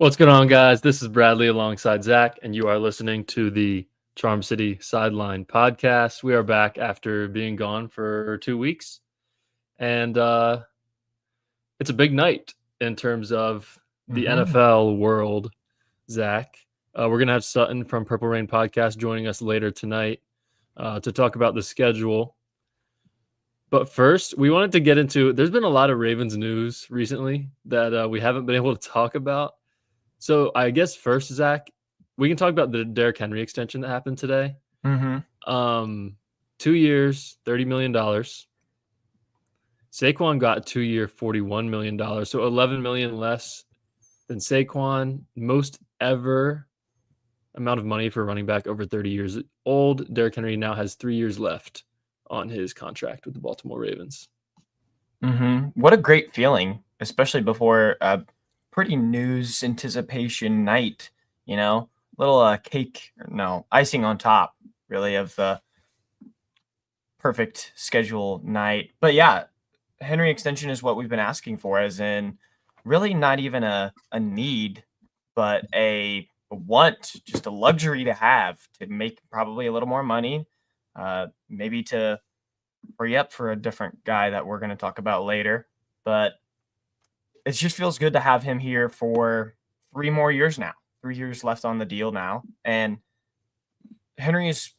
What's going on, guys? This is Bradley alongside Zach, and you are listening to the Charm City Sideline podcast. We are back after being gone for 2 weeks, and it's a big night in terms of the NFL world, Zach. We're going to have Sutton from Purple Rain Podcast joining us later tonight to talk about the schedule. But first, we wanted to get into – there's been a lot of Ravens news recently that we haven't been able to talk about. So I guess first, Zach, we can talk about the Derrick Henry extension that happened today. 2 years, $30 million. Saquon got a 2-year, $41 million. So $11 million less than Saquon. Most ever amount of money for a running back over 30 years old. Derrick Henry now has 3 years left on his contract with the Baltimore Ravens. What a great feeling, especially before pretty news anticipation night, little icing on top really of the perfect schedule night. But yeah, Henry extension is what we've been asking for, as in really not even a need, but a want, just a luxury to have to make probably a little more money, maybe to free up for a different guy that we're going to talk about later. But it just feels good to have him here for 3 more years now. 3 years left on the deal now. And Henry has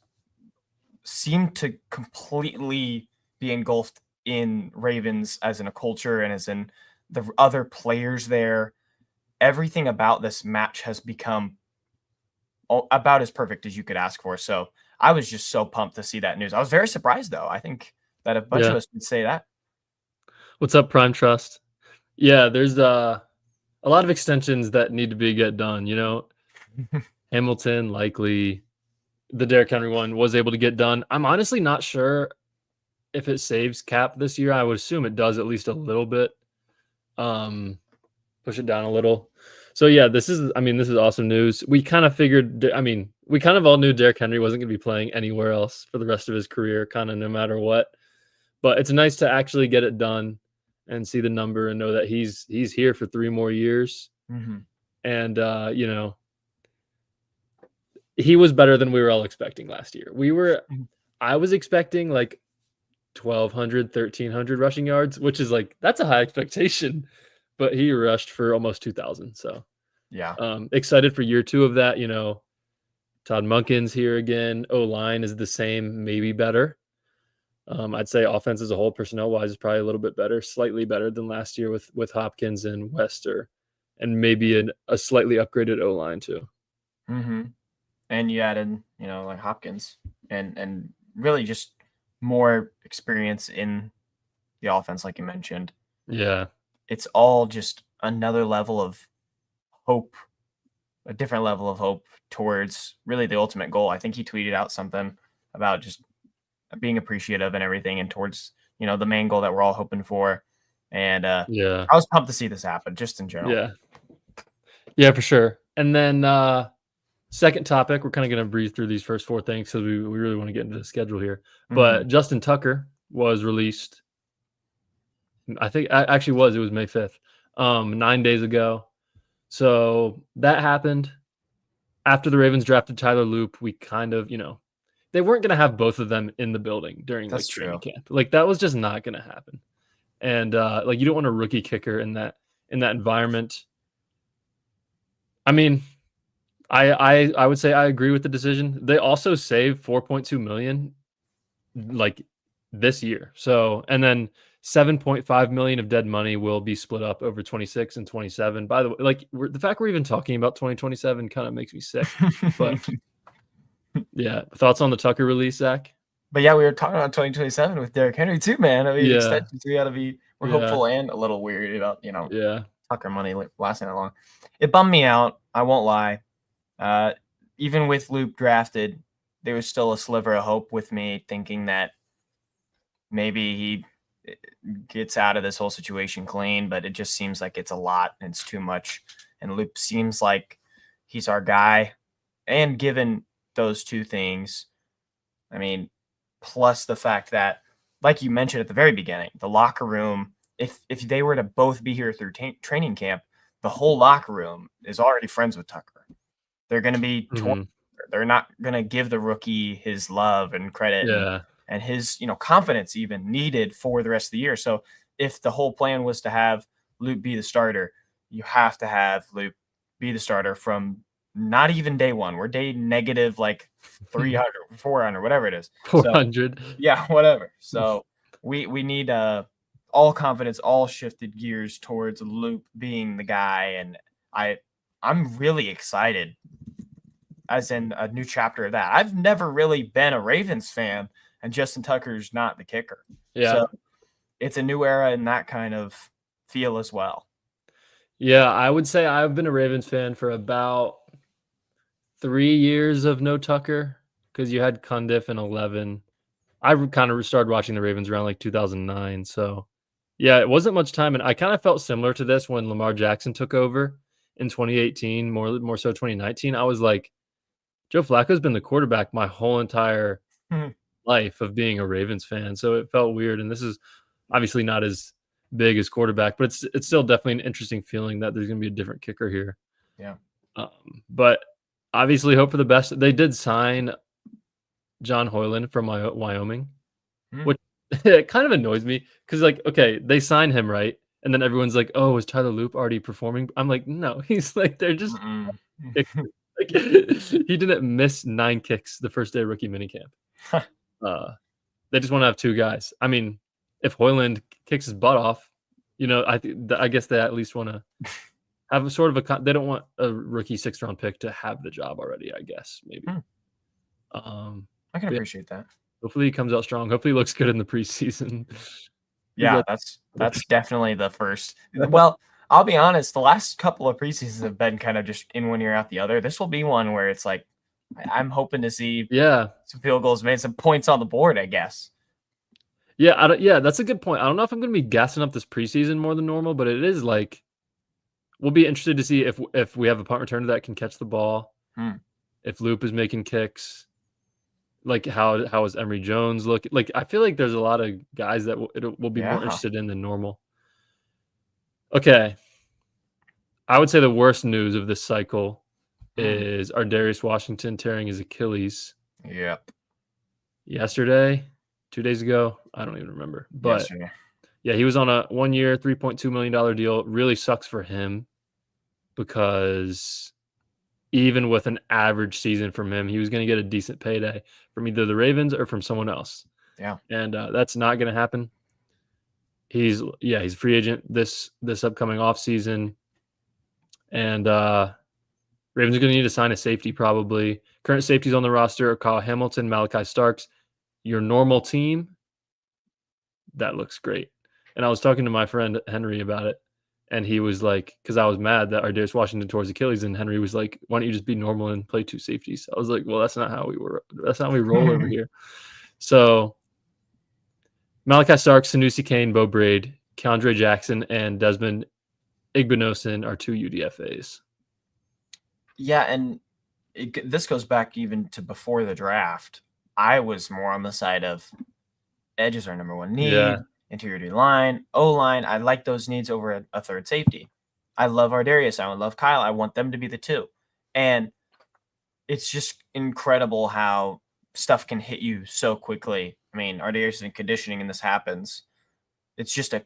seemed to completely be engulfed in Ravens as in a culture and as in the other players there. Everything about this match has become about as perfect as you could ask for. So I was just so pumped to see that news. I was very surprised, though. I think that a bunch of us would say that. What's up, Prime Trust? Yeah, there's a lot of extensions that need to get done. Hamilton, likely the Derrick Henry one was able to get done. I'm honestly not sure if it saves cap this year. I would assume it does at least a little bit. Push it down a little. So yeah, this is awesome news. We kind of figured, we kind of all knew Derrick Henry wasn't going to be playing anywhere else for the rest of his career, kind of no matter what. But it's nice to actually get it done and see the number and know that he's here for 3 more years. And, he was better than we were all expecting last year. I was expecting like 1,200, 1,300 rushing yards, which is that's a high expectation, but he rushed for almost 2,000. So yeah, excited for year 2 of that. Todd Monken's here again. O-line is the same, maybe better. I'd say offense as a whole, personnel-wise, is probably a little bit better, slightly better than last year with Hopkins and Wester, and maybe a slightly upgraded O-line too. And you added, like Hopkins, and really just more experience in the offense, like you mentioned. Yeah, it's all just another level of hope, a different level of hope towards really the ultimate goal. I think he tweeted out something about just being appreciative and everything, and towards the main goal that we're all hoping for. And I was pumped to see this happen, just in general. Yeah, for sure. And then second topic, we're kind of going to breeze through these first 4 things because we really want to get into the schedule here. But Justin Tucker was released. I think it was May 5th, 9 days ago. So that happened after the Ravens drafted Tyler Loop. We kind of, they weren't going to have both of them in the building during training camp. That was just not going to happen. And you don't want a rookie kicker in that environment. I mean, I would say I agree with the decision. They also saved $4.2 million this year. So, and then $7.5 million of dead money will be split up over 26 and 27. By the way, the fact we're even talking about 2027 kind of makes me sick. But yeah, thoughts on the Tucker release, Zach? But yeah, we were talking about 2027 with Derrick Henry too, man. Extensions, we gotta be hopeful and a little weird about Tucker money lasting that long. It bummed me out. I won't lie. Even with Loop drafted, there was still a sliver of hope with me, thinking that maybe he gets out of this whole situation clean, but it just seems like it's a lot and it's too much. And Loop seems like he's our guy. And given those 2 things, plus the fact that, like you mentioned at the very beginning, the locker room, if they were to both be here through training camp, the whole locker room is already friends with Tucker. They're going to be Mhm. they're not going to give the rookie his love and credit Yeah. and his, confidence even needed for the rest of the year. So if the whole plan was to have Luke be the starter, you have to have Luke be the starter from not even day one. We're day negative like 300, 400, whatever it is. So 400. yeah, whatever. So we need all confidence, all shifted gears towards Luke being the guy, and I'm really excited as in a new chapter of that. I've never really been a Ravens fan, and Justin Tucker's not the kicker. Yeah. So it's a new era in that kind of feel as well. Yeah, I would say I've been a Ravens fan for about 3 years of no Tucker because you had Cundiff in 11. I kind of started watching the Ravens around like 2009. So, yeah, it wasn't much time. And I kind of felt similar to this when Lamar Jackson took over in 2018, more so 2019. I was like, Joe Flacco's been the quarterback my whole entire Mhm. life of being a Ravens fan. So it felt weird. And this is obviously not as big as quarterback, but it's still definitely an interesting feeling that there's going to be a different kicker here. Yeah. But obviously hope for the best. They did sign John Hoyland from Wyoming, Mhm. which it kind of annoys me because, like, okay, they signed him, right? And then everyone's like, "Oh, is Tyler Loop already performing?" I'm like, "No, he's like they're just Mm-mm. like he didn't miss 9 kicks the first day of rookie minicamp. Uh, they just want to have 2 guys. I mean, if Hoyland kicks his butt off, I guess they at least want to have a sort of they don't want a rookie 6th round pick to have the job already, I guess, maybe. Hmm. I can But yeah, appreciate that. hopefully he comes out strong. Hopefully he looks good in the preseason. 'Cause Yeah, that's definitely the first. Well, I'll be honest, the last couple of preseasons have been kind of just in one ear out the other. This will be one where it's like I'm hoping to see Yeah. some field goals made, some points on the board, I guess. Yeah, that's a good point. I don't know if I'm gonna be gassing up this preseason more than normal, but it is like we'll be interested to see if we have a punt returner that can catch the ball, Hmm. if Loop is making kicks, like how is Emory Jones look? Like I feel like there's a lot of guys that we'll be more Yeah. interested in than normal. Okay. I would say the worst news of this cycle Hmm. is Darius Washington tearing his Achilles Yep. yesterday, 2 days ago. I don't even remember. But Yesterday. yeah, he was on a 1-year, $3.2 million deal. Really sucks for him because even with an average season from him, he was going to get a decent payday from either the Ravens or from someone else. Yeah. And that's not going to happen. He's a free agent this upcoming offseason. And Ravens are going to need to sign a safety probably. Current safeties on the roster are Kyle Hamilton, Malachi Starks. Your normal team, that looks great. And I was talking to my friend Henry about it. And he was like, because I was mad that Darius Washington tore his Achilles, and Henry was like, "Why don't you just be normal and play 2 safeties?" I was like, "Well, that's not how we were. That's not how we roll over here." So Malachi Starks, Sanusi Kane, Bo Braid, Keandre Jackson, and Desmond Igbinosun are 2 UDFAs. Yeah, and this goes back even to before the draft. I was more on the side of edges are number one Yeah, need, interior D line, O line. I like those needs over a third safety. I love Ardarius. I love Kyle. I want them to be the 2. And it's just incredible how stuff can hit you so quickly. I mean, Ardarius in conditioning and this happens. It's just a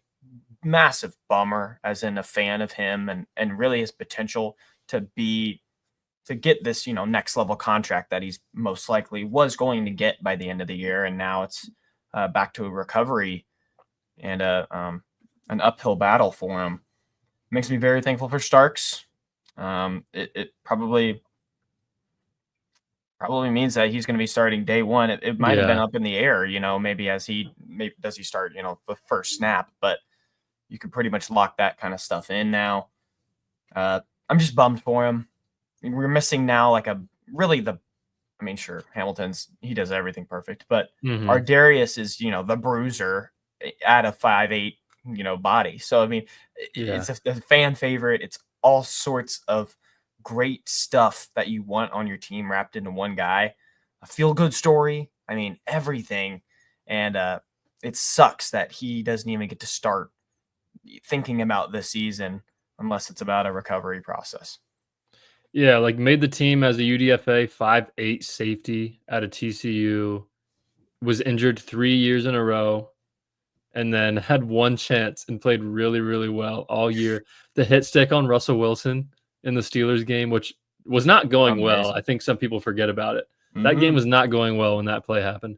massive bummer as in a fan of him and really his potential to get this, next level contract that he's most likely was going to get by the end of the year. And now it's back to a recovery and an uphill battle for him. Makes me very thankful for Starks. It probably means that he's going to be starting day one. It might have been yeah, up in the air, maybe does he start, the first snap, but you could pretty much lock that kind of stuff in now. I'm just bummed for him. We're missing now sure, he does everything perfect, but hmm Ardarius is, the bruiser at a 5'8", body. So, I mean, yeah, it's a fan favorite. It's all sorts of great stuff that you want on your team wrapped into one guy. A feel-good story. I mean, everything. And it sucks that he doesn't even get to start thinking about this season unless it's about a recovery process. Yeah, like made the team as a UDFA 5'8" safety out of TCU, was injured 3 years in a row, and then had one chance and played really, really well all year. The hit stick on Russell Wilson in the Steelers game, which was not going well. I Amazing. think some people forget about it. That game Mm-hmm. was not going well when that play happened.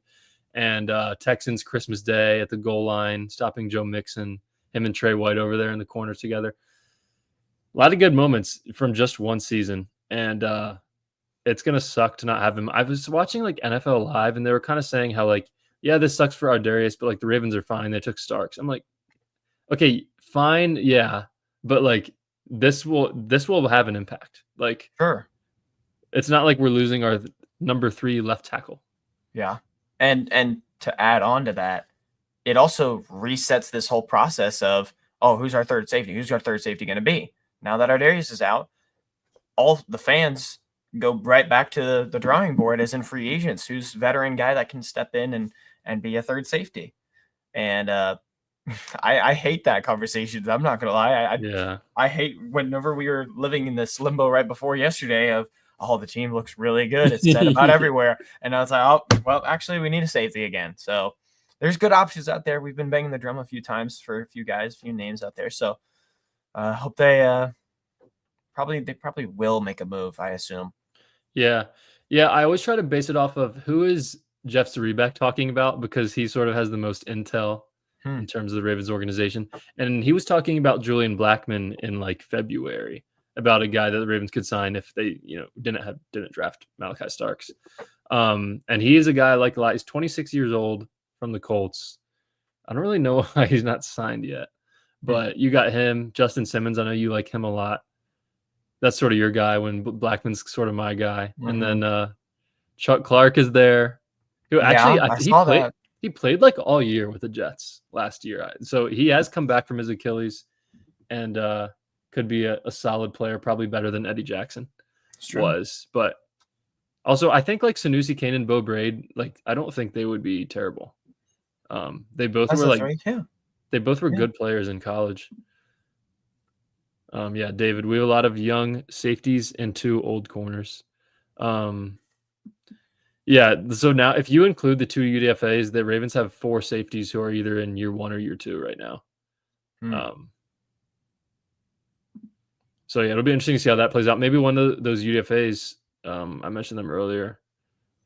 And Texans Christmas Day at the goal line, stopping Joe Mixon, him and Trey White over there in the corner together. A lot of good moments from just one season. And it's going to suck to not have him. I was watching like NFL Live, and they were kind of saying how, like, yeah, this sucks for Ardarius, but like the Ravens are fine. They took Starks. I'm like, okay, fine, yeah, but like this will have an impact. Like, Sure. it's not like we're losing our number 3 left tackle. Yeah. And to add on to that, it also resets this whole process of, oh, who's our third safety? Who's our third safety going to be? Now that Ardarius is out, all the fans go right back to the drawing board as in free agents. Who's veteran guy that can step in and be a third safety? And I hate that conversation. I'm not gonna lie. I hate whenever we were living in this limbo right before yesterday of, oh, the team looks really good. It's set about everywhere. And I was like, oh, well, actually, we need a safety again. So there's good options out there. We've been banging the drum a few times for a few guys, a few names out there. So hope they probably will make a move, I assume. Yeah. I always try to base it off of who is Jeff Zrebeck talking about, because he sort of has the most intel in terms of the Ravens organization. And he was talking about Julian Blackmon in like February, about a guy that the Ravens could sign if they, didn't draft Malachi Starks. And he is a guy like a lot. He's 26 years old from the Colts. I don't really know why he's not signed yet, but you got him, Justin Simmons. I know you like him a lot. That's sort of your guy when Blackman's sort of my guy. Mm-hmm. And then Chuck Clark is there. Who actually, I saw that. He played like all year with the Jets last year. So he has come back from his Achilles and could be a solid player, probably better than Eddie Jackson was. But also, I think like Sanusi Kane and Bo Braid, like I don't think they would be terrible. They both were like, they both were good players in college. David, we have a lot of young safeties and 2 old corners. So now if you include the 2 UDFAs, the Ravens have 4 safeties who are either in year 1 or year 2 right now. So it'll be interesting to see how that plays out. Maybe one of those UDFAs, I mentioned them earlier,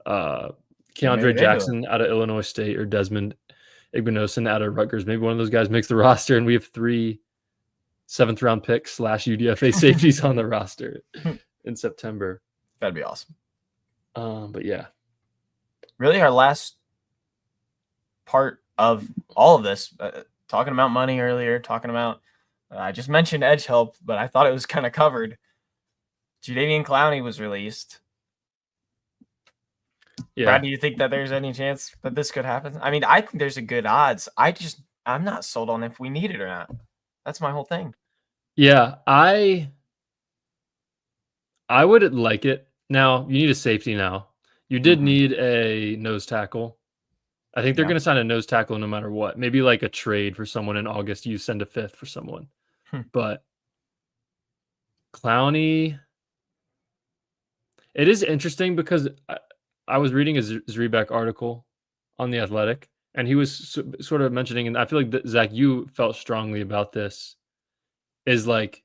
Keandre Jackson out of Illinois State or Desmond Igbinosun out of Rutgers. Maybe one of those guys makes the roster, and we have 3 7th-round picks / UDFA safeties on the roster in September. That'd be awesome. But yeah. Really, our last part of all of this, talking about money earlier, talking about, I just mentioned edge help, but I thought it was kind of covered. Jadaveon Clowney was released. Yeah. Brad, do you think that there's any chance that this could happen? I mean, I think there's a good odds. I'm not sold on if we need it or not. That's my whole thing. Yeah, I would like it. Now, you need a safety now. You did need a nose tackle. I think they're going to sign a nose tackle no matter what. Maybe like a trade for someone in August. You send a 5th for someone. But Clowney, it is interesting because I was reading a Zrebeck article on The Athletic, and he was sort of mentioning, and I feel like, Zach, you felt strongly about this, is like,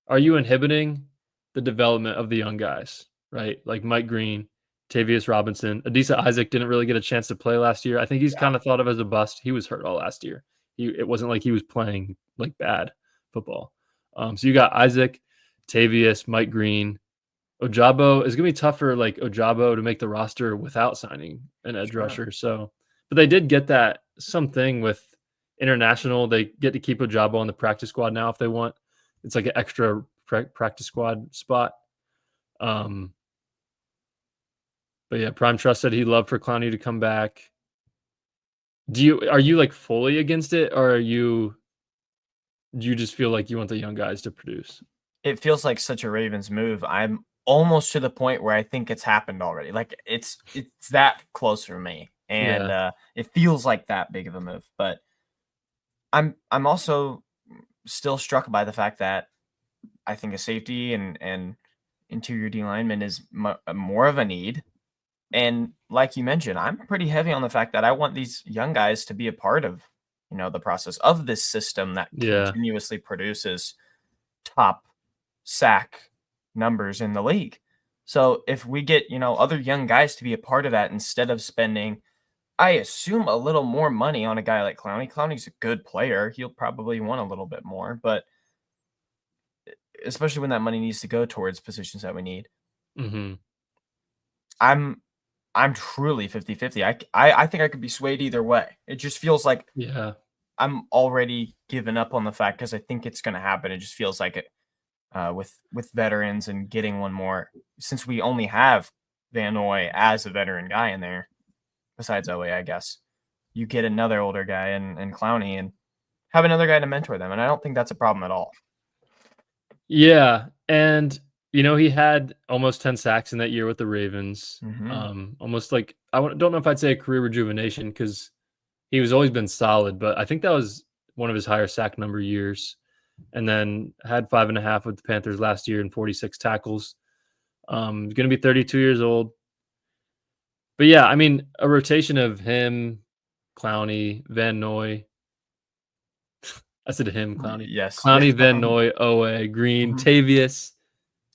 are you inhibiting the development of the young guys, right? Like Mike Green, Tavius Robinson. Adisa Isaac didn't really get a chance to play last year. I think he's kind of thought of as a bust. He was hurt all last year. It wasn't like he was playing like bad football. So you got Isaac, Tavius, Mike Green. Ojabo is going to be tough for like Ojabo to make the roster without signing an edge rusher. So, but they did get that something with international. They get to keep Ojabo on the practice squad now if they want. It's like an extra practice squad spot. But yeah, Prime Trust said he'd love for Clowney to come back. Are you like fully against it, or do you just feel like you want the young guys to produce? It feels like such a Ravens move. I'm almost to the point where I think it's happened already. Like it's that close for me, and it feels like that big of a move. But I'm also still struck by the fact that I think a safety and interior D lineman is more of a need. And like you mentioned, I'm pretty heavy on the fact that I want these young guys to be a part of, the process of this system that Yeah. continuously produces top sack numbers in the league. So if we get, other young guys to be a part of that instead of spending, I assume, a little more money on a guy like Clowney. Clowney's a good player. He'll probably want a little bit more, but especially when that money needs to go towards positions that we need. Mm-hmm. I'm truly 50-50. I think I could be swayed either way. It just feels like I'm already given up on the fact because I think it's going to happen. It just feels like it with veterans and getting one more, since we only have Van Noy as a veteran guy in there, besides Owe, I guess. You get another older guy and Clowney and have another guy to mentor them, and I don't think that's a problem at all. Yeah, and he had almost 10 sacks in that year with the Ravens. Almost like don't know if I'd say a career rejuvenation because he was always been solid, but I think that was one of his higher sack number years. And then had 5.5 with the Panthers last year and 46 tackles. Going to be 32 years old. But yeah, I mean, a rotation of him, Clowney, Van Noy. I said him, Clowney. Yes. Clowney, Van Noy, Owe, Green, Tavius.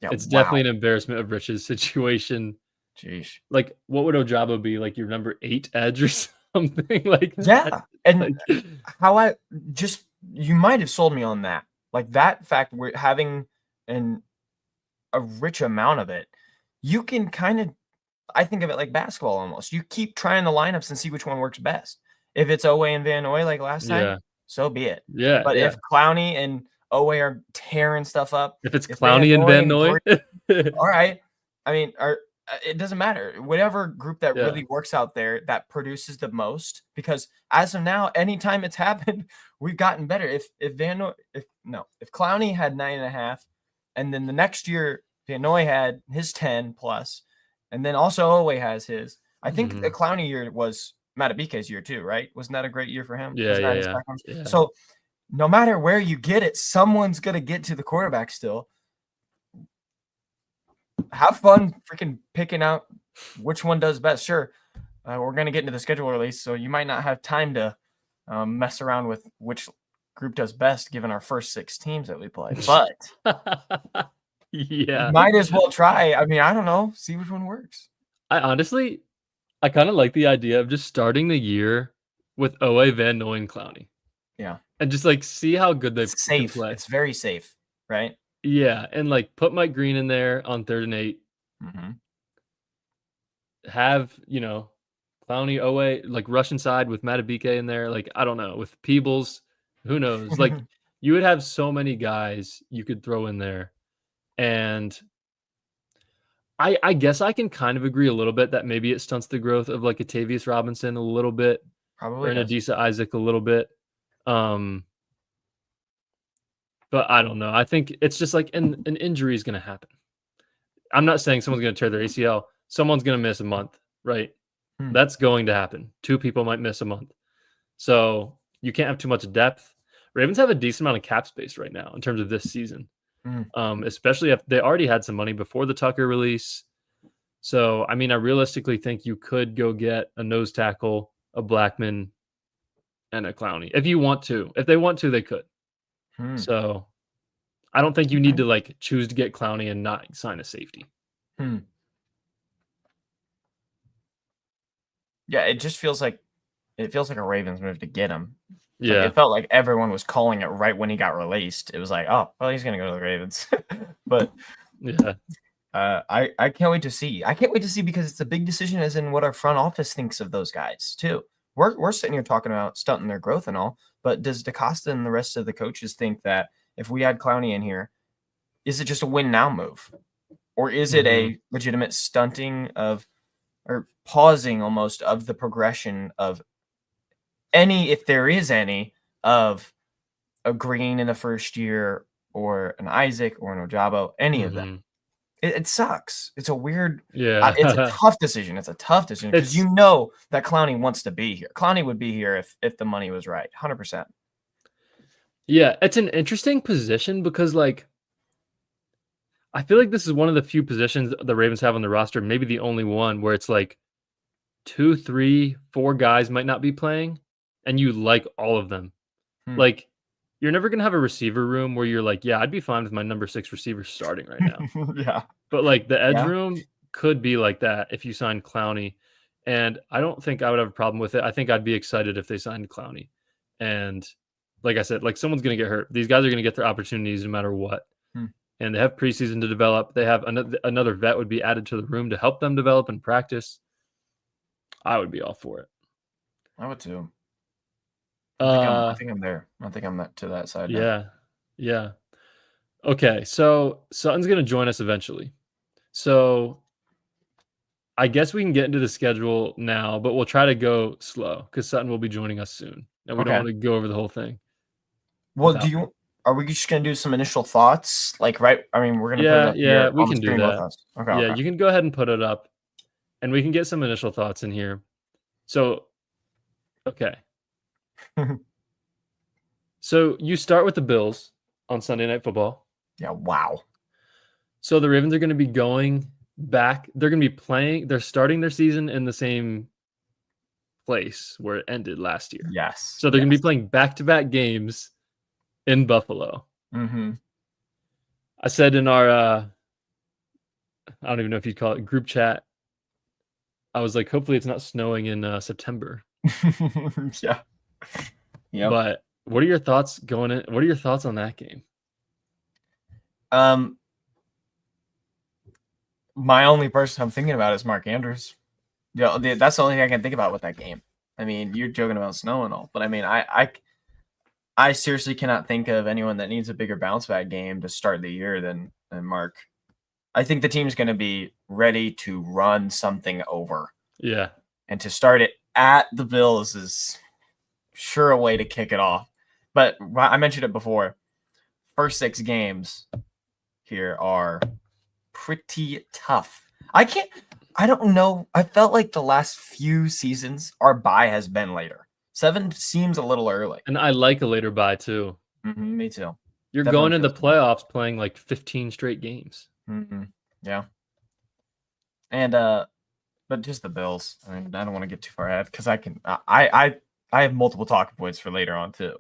Yeah, it's definitely an embarrassment of riches situation. Jeez. Like, what would Ojabo be? Like your number 8 edge or something like that? Yeah. And how you might have sold me on that. Like that fact, we're having a rich amount of it. You can kind of, I think of it like basketball almost. You keep trying the lineups and see which one works best. If it's Owe and Van Noy like last time, so be it. Yeah. But if Clowney and Owe are tearing stuff up, if Clowney and Van Noy, all right. I mean, it doesn't matter. Whatever group that really works out there that produces the most, because as of now, anytime it's happened, we've gotten better. If Clowney had 9.5, and then the next year Van Noy had his 10 plus, and then also Owe has his. I think the Clowney year was Matabike's year too, right? Wasn't that a great year for him? Yeah. So no matter where you get it, someone's gonna get to the quarterback still. Have fun freaking picking out which one does best. Sure, we're going to get into the schedule release, so you might not have time to mess around with which group does best given our first 6 teams that we play. But you might as well try. I mean, I don't know. See which one works. I kind of like the idea of just starting the year with Owe, Van Noy, and Clowney. Yeah. And just like see how good they can play. It's very safe, right? Yeah, and like put Mike Green in there on 3rd and 8. Have Clowney, Owe, like rush inside with Matabike in there. Like I don't know, with Peebles, who knows? Like you would have so many guys you could throw in there, and I guess I can kind of agree a little bit that maybe it stunts the growth of like a Tavius Robinson a little bit, probably, or an Adisa Isaac a little bit. But I don't know. I think it's just like an injury is going to happen. I'm not saying someone's going to tear their ACL. Someone's going to miss a month, right? That's going to happen. 2 people might miss a month. So you can't have too much depth. Ravens have a decent amount of cap space right now in terms of this season, especially if they already had some money before the Tucker release. So, I mean, I realistically think you could go get a nose tackle, a Blackman, and a Clowney. If you want to. If they want to, they could. So I don't think you need to like choose to get Clowney and not sign a safety. Yeah, it just feels like a Ravens move to get him. Yeah, like, it felt like everyone was calling it right when he got released. It was like, oh, well, he's gonna go to the Ravens. But yeah, I can't wait to see. I can't wait to see because it's a big decision, as in what our front office thinks of those guys too. We're sitting here talking about stunting their growth and all, but does DaCosta and the rest of the coaches think that if we had Clowney in here, is it just a win now move, or is it a legitimate stunting of, or pausing almost of the progression of any, if there is any, of a Green in the first year or an Isaac or an Ojabo, any of them? It sucks. It's a weird, it's a tough decision. It's a tough decision because you know that Clowney wants to be here. Clowney would be here if the money was right, 100%. Yeah, it's an interesting position because like I feel like this is one of the few positions the Ravens have on the roster, maybe the only one where it's like 2, 3, 4 guys might not be playing, and you like all of them. Like, you're never gonna have a receiver room where you're like, yeah, I'd be fine with my number 6 receiver starting right now. Yeah. But like the edge Yeah. room could be like that if you signed Clowney. And I don't think I would have a problem with it. I think I'd be excited if they signed Clowney. And like I said, like someone's gonna get hurt. These guys are gonna get their opportunities no matter what. And they have preseason to develop. They have another vet would be added to the room to help them develop and practice. I would be all for it. I would too. I think I'm there. I think I'm to that side now. Yeah. Yeah. Okay, so Sutton's going to join us eventually. So I guess we can get into the schedule now, but we'll try to go slow because Sutton will be joining us soon. And we don't want to go over the whole thing. Well, are we just going to do some initial thoughts? Like, right? I mean, we're going to put it up here we on can the screen do with that. us. Okay. You can go ahead and put it up and we can get some initial thoughts in here. So, okay. So you start with the Bills on Sunday Night Football. Yeah, wow. So the Ravens are going to be going back. They're going to be playing. They're starting their season in the same place where it ended last year. Yes. So they're going to be playing back-to-back games in Buffalo. I said in our, I don't even know if you'd call it group chat, I was like, hopefully it's not snowing in September. Yeah. Yeah. But what are your thoughts going in? What are your thoughts on that game? My only person I'm thinking about is Mark Andrews. Yeah, that's the only thing I can think about with that game. I mean, you're joking about snow and all, but I mean, I seriously cannot think of anyone that needs a bigger bounce back game to start the year than Mark. I think the team's going to be ready to run something over. Yeah. And to start it at the Bills is sure a way to kick it off. But I mentioned it before. First 6 games here are pretty tough. I don't know. I felt like the last few seasons, our bye has been later. 7 seems a little early. And I like a later bye too. Me too. You're definitely going into the playoffs playing like 15 straight games. Yeah. And but just the Bills. I mean, I don't want to get too far ahead because I have multiple talking points for later on too.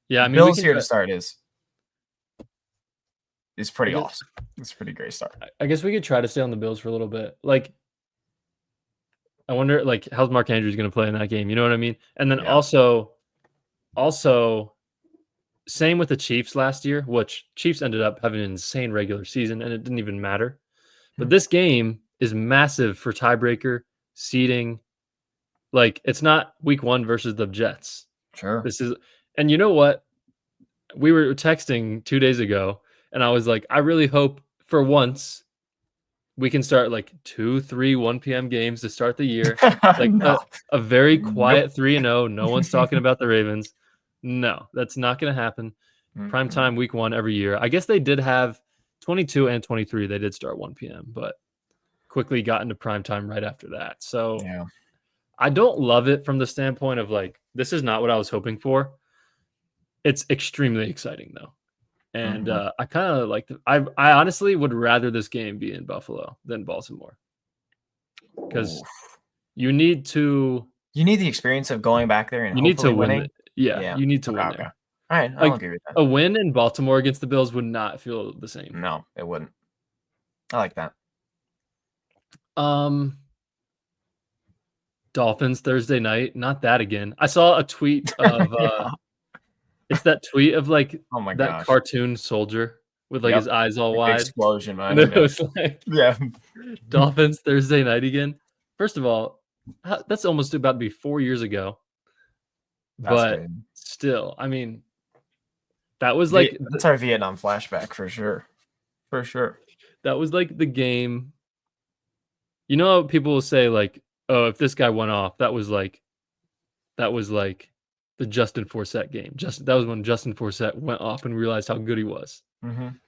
Yeah, I mean, Bills here to start is pretty awesome. It's a pretty great start. I guess we could try to stay on the Bills for a little bit. Like, I wonder, like, how's Mark Andrews going to play in that game? You know what I mean? And then also, same with the Chiefs last year, which Chiefs ended up having an insane regular season, and it didn't even matter. But this game is massive for tiebreaker, seeding. Like, it's not week 1 versus the Jets. Sure. And you know what? We were texting 2 days ago, and I was like, I really hope for once we can start like 2, 3, 1 p.m. games to start the year. Like a very quiet 3-0. No one's talking about the Ravens. No, that's not going to happen. Prime time week 1 every year. I guess they did have 22 and 23. They did start 1 p.m., but quickly got into prime time right after that. So I don't love it from the standpoint of like, this is not what I was hoping for. It's extremely exciting though. And I kind of like I honestly would rather this game be in Buffalo than Baltimore. Because you need the experience of going back there and you need to win winning. It. Yeah, you need to win there. All right, I'll agree with that. A win in Baltimore against the Bills would not feel the same. No, it wouldn't. I like that. Dolphins Thursday night. Not that again. I saw a tweet of it's that tweet of like that cartoon soldier with like his eyes all wide. Explosion, man. It was like Dolphins Thursday night again. First of all, that's almost about to be 4 years ago. But still, I mean, that was like that's our Vietnam flashback for sure. For sure. That was like the game. You know, people will say like, "Oh, if this guy went off, that was like the Justin Forsett game." That was when Justin Forsett went off and realized how good he was.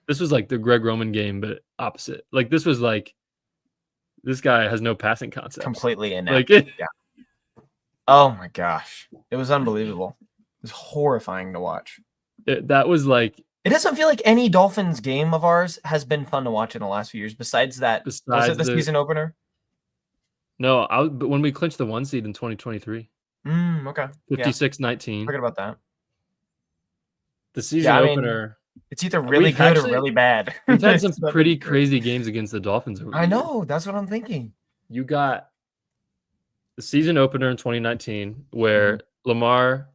This was like the Greg Roman game, but opposite. Like this was like this guy has no passing concept. Completely inept. Oh my gosh, it was unbelievable. It was horrifying to watch. That was like It doesn't feel like any Dolphins game of ours has been fun to watch in the last few years. Besides that, was it the season opener? No, but when we clinched the 1 seed in 2023. Okay. 56-19. Forget about that. The season opener. It's either really good or really bad. We've had some pretty crazy games against the Dolphins. I know. That's what I'm thinking. You got the season opener in 2019 where Lamar,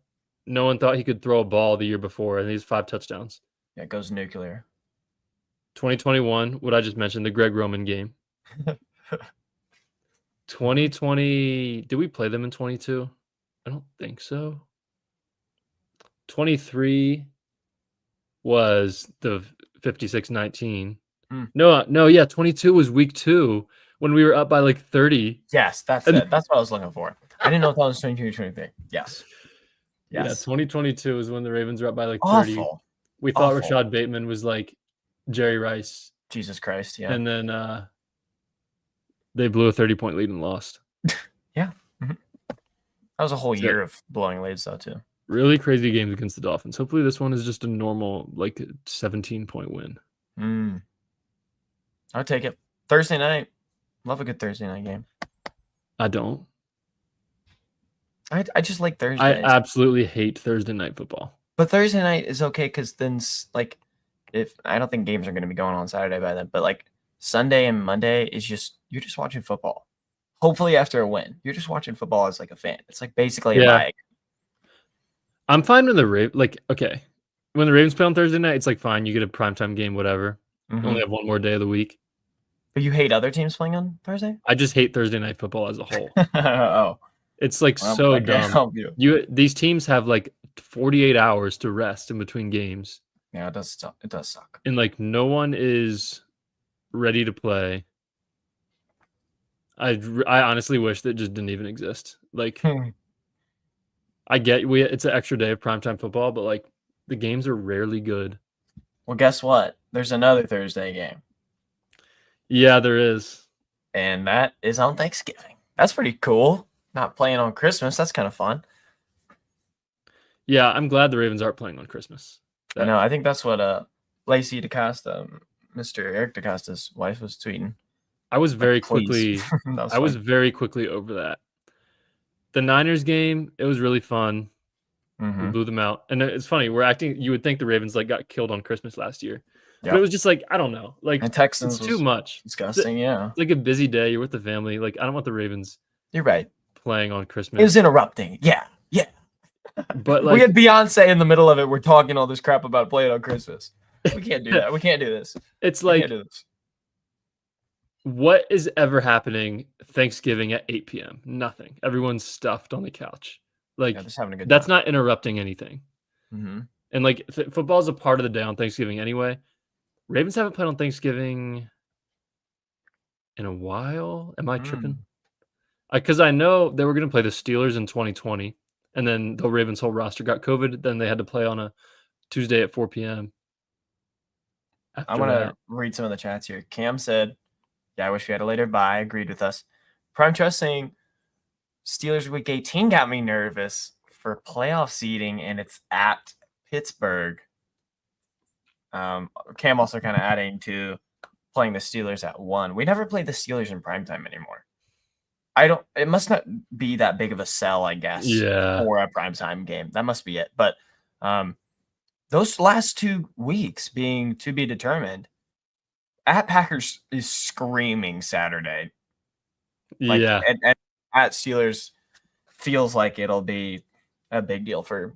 no one thought he could throw a ball the year before, and he's 5 touchdowns. Yeah, it goes nuclear. 2021, what I just mentioned, the Greg Roman game. 2020, did we play them in 22? I don't think so. 23 was the 56-19. No, yeah, 22 was week 2 when we were up by like 30. Yes, that's it. That's what I was looking for. I didn't know if that was 22 23. Yes. Yeah, 2022 is when the Ravens were up by like 30. Awful. We thought Rashad Bateman was like Jerry Rice. Jesus Christ, yeah. And then they blew a 30-point lead and lost. Yeah. That was a whole year of blowing leads, though, too. Really crazy games against the Dolphins. Hopefully this one is just a normal, like, 17-point win. I'll take it. Thursday night. Love a good Thursday night game. I don't. I just like Thursdays. I absolutely hate Thursday night football. But Thursday night is okay because then, like, if I don't think games are going to be going on Saturday by then, but like Sunday and Monday is just you're just watching football. Hopefully after a win, you're just watching football as like a fan. It's like basically a bag. I'm fine with the when the Ravens play on Thursday night, it's like fine. You get a primetime game, whatever. Only have one more day of the week. But you hate other teams playing on Thursday? I just hate Thursday night football as a whole. Oh. It's like so dumb. These teams have like 48 hours to rest in between games. Yeah, it does suck. And like no one is ready to play. I honestly wish that just didn't even exist. Like I get it's an extra day of primetime football, but like the games are rarely good. Well, guess what? There's another Thursday game. Yeah, there is. And that is on Thanksgiving. That's pretty cool. Not playing on Christmas. That's kind of fun. Yeah, I'm glad the Ravens aren't playing on Christmas. I know. I think that's what Lacey DaCosta, Mr. Eric DaCosta's wife, was tweeting. I was very quickly over that. The Niners game, it was really fun. We blew them out. And it's funny, you would think the Ravens like got killed on Christmas last year. Yep. But it was just like, I don't know. Like and Texans it's too much. Disgusting, yeah. It's like a busy day. You're with the family. Like, I don't want the Ravens. You're right. Playing on Christmas. It was interrupting. Yeah. But like, we had Beyonce in the middle of it. We're talking all this crap about playing on Christmas. We can't do that. We can't do this. It's like, what is ever happening Thanksgiving at 8 p.m.? Nothing. Everyone's stuffed on the couch. Like, just having a good that's time. not interrupting anything. And like, football is a part of the day on Thanksgiving anyway. Ravens haven't played on Thanksgiving in a while. Am I tripping? Because I know they were going to play the Steelers in 2020, and then the Ravens' whole roster got COVID. Then they had to play on a Tuesday at 4 p.m. I'm going to read some of the chats here. Cam said, yeah, I wish we had a later bye. Agreed with us. Prime Trust saying, Steelers week 18 got me nervous for playoff seeding, and it's at Pittsburgh. Cam also kind of adding to playing the Steelers at 1. We never played the Steelers in primetime anymore. It must not be that big of a sell, I guess, for a primetime game. That must be it. But those last 2 weeks being to be determined, at Packers is screaming Saturday. And at Steelers feels like it'll be a big deal for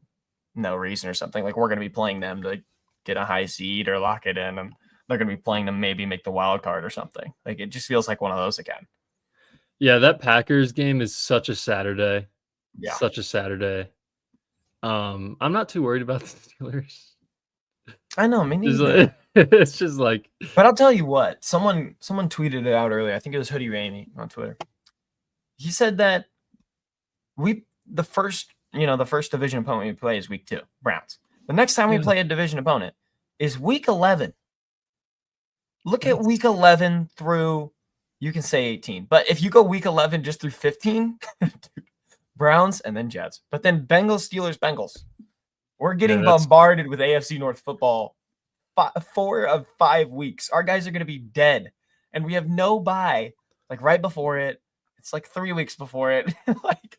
no reason or something. Like we're going to be playing them to get a high seed or lock it in, and they're going to be playing them maybe make the wild card or something. Like it just feels like one of those again. Yeah, that Packers game is such a Saturday. Yeah. Such a Saturday. I'm not too worried about the Steelers. I know, me neither. It's just like. But I'll tell you what. Someone tweeted it out earlier. I think it was Hoodie Rainey on Twitter. He said that the first division opponent we play is week 2, Browns. The next time we play a division opponent is week 11. Look at week 11 through. You can say 18, but if you go week 11 just through 15, Browns and then Jets, but then Bengals, Steelers, Bengals. We're getting bombarded with AFC North football 4 of 5 weeks. Our guys are going to be dead, and we have no bye. Like right before it, it's like 3 weeks before it. Like,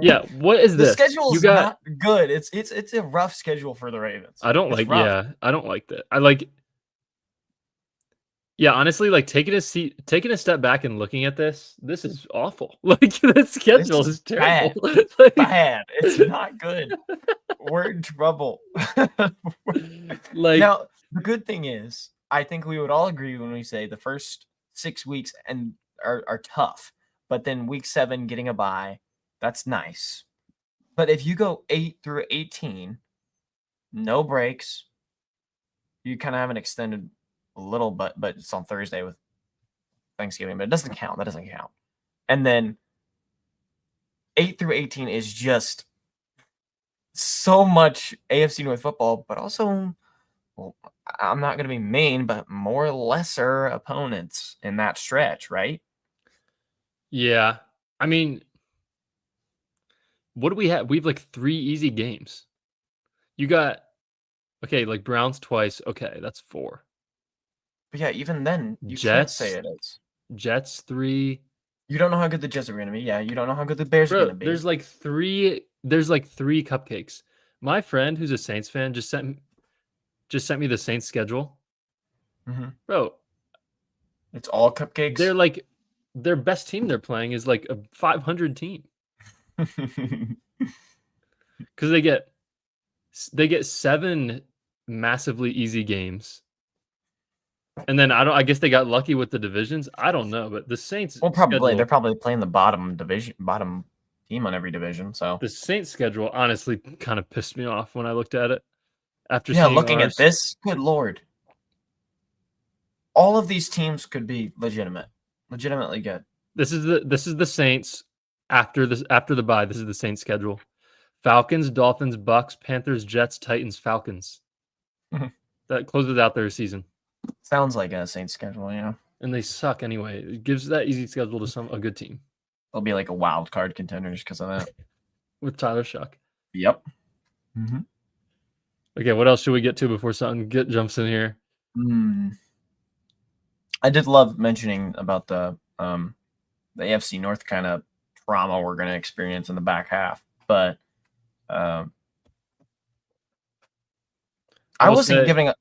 yeah, what is the this? schedule You is got. not good. It's a rough schedule for the Ravens. I don't It's like. rough. Yeah, I don't like that. I like. Yeah, honestly, like taking a step back and looking at this is awful. Like the schedule is terrible. Bad. Like, Bad. It's not good. We're in trouble. like Now, the good thing is, I think we would all agree when we say the first 6 weeks and are tough, but then week 7 getting a bye, that's nice. But if you go 8 through 18, no breaks, you kind of have an extended a little, but it's on Thursday with Thanksgiving, but it doesn't count. That doesn't count. And then 8 through 18 is just so much AFC North football, but also, well, I'm not going to be mean, but more lesser opponents in that stretch, right? yeah. I mean, what do we have? We have like 3 easy games. You got okay, like Browns twice. Okay, that's 4. But yeah, even then, you can't say it is. Jets 3. You don't know how good the Jets are going to be. Yeah, you don't know how good the Bears are going to be. There's like 3 cupcakes. My friend who's a Saints fan just sent me the Saints schedule. Bro, it's all cupcakes. they're like their best team they're playing is like a 500 team. Cuz they get 7 massively easy games. And then I guess they got lucky with the divisions. I don't know, but the Saints they're probably playing the bottom team on every division. So the Saints schedule honestly kind of pissed me off when I looked at it. After looking at this, good Lord. All of these teams could be legitimately good. This is the Saints after the bye. This is the Saints schedule. Falcons, Dolphins, Bucks, Panthers, Jets, Titans, Falcons. That closes out their season. Sounds like a Saints schedule, yeah. And they suck anyway. It gives that easy schedule to a good team. They'll be like a wild card contenders because of that. With Tyler Shuck. Yep. Okay, what else should we get to before Sutton jumps in here? I did love mentioning about the AFC North kind of trauma we're going to experience in the back half, but I wasn't giving a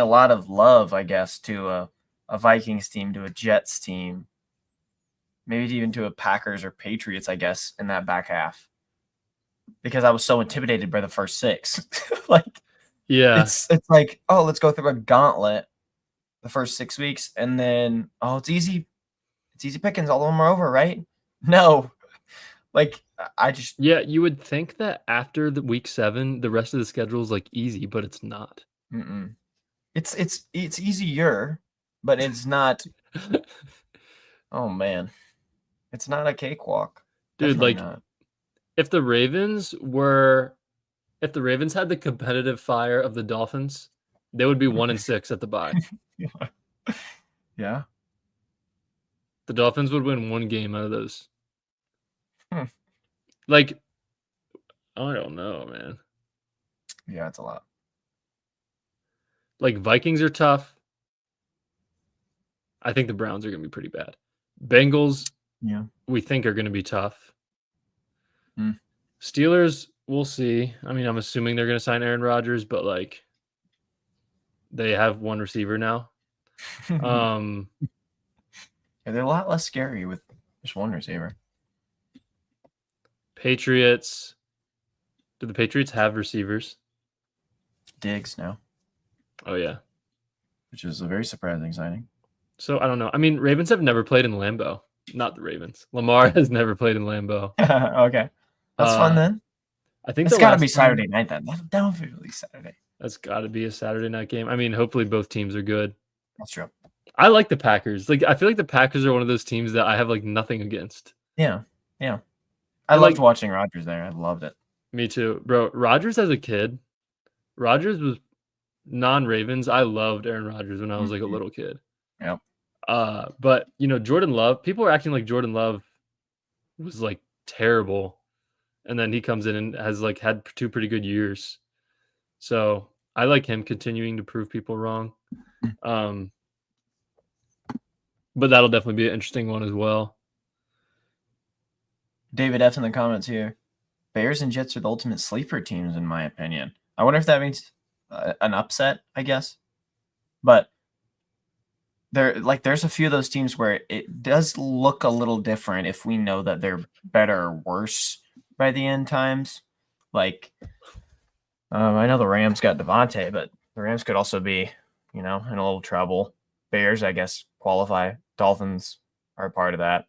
lot of love, I guess, to a Vikings team, to a Jets team, maybe even to a Packers or Patriots, I guess, in that back half, because I was so intimidated by the first 6. Like, yeah, it's like, oh, let's go through a gauntlet the first 6 weeks, and then it's easy pickings. All of them are over, right? No, like you would think that after the week 7, the rest of the schedule is like easy, but it's not. It's easier, but it's not. Oh man, it's not a cakewalk, dude. Definitely like, not. if the Ravens had the competitive fire of the Dolphins, they would be 1-6 at the bye. Yeah. The Dolphins would win 1 game out of those. Like, I don't know, man. Yeah, it's a lot. Like, Vikings are tough. I think the Browns are going to be pretty bad. Bengals, we think are going to be tough. Steelers, we'll see. I mean, I'm assuming they're going to sign Aaron Rodgers, but like, they have 1 receiver now. They're a lot less scary with just 1 receiver. Patriots. Do the Patriots have receivers? Diggs now. Oh, yeah. Which is a very surprising signing. So, I don't know. I mean, Ravens have never played in Lambeau. Not the Ravens. Lamar has never played in Lambeau. Okay. That's fun then. I think it's got to be Saturday night then. That's definitely Saturday. That's got to be a Saturday night game. I mean, hopefully both teams are good. That's true. I like the Packers. Like, I feel like the Packers are one of those teams that I have like nothing against. Yeah. I loved watching Rodgers there. I loved it. Me too, bro. Rodgers as a kid, Rodgers was non-Ravens. I loved Aaron Rodgers when I was like a little kid. Yep. But Jordan Love. People are acting like Jordan Love was like terrible, and then he comes in and has like had 2 pretty good years. So I like him continuing to prove people wrong. But that'll definitely be an interesting one as well. David F in the comments here. Bears and Jets are the ultimate sleeper teams, in my opinion. I wonder if that means an upset, I guess. But there's a few of those teams where it does look a little different if we know that they're better or worse by the end times. Like, I know the Rams got Devontae, but the Rams could also be, in a little trouble. Bears, I guess, qualify. Dolphins are a part of that.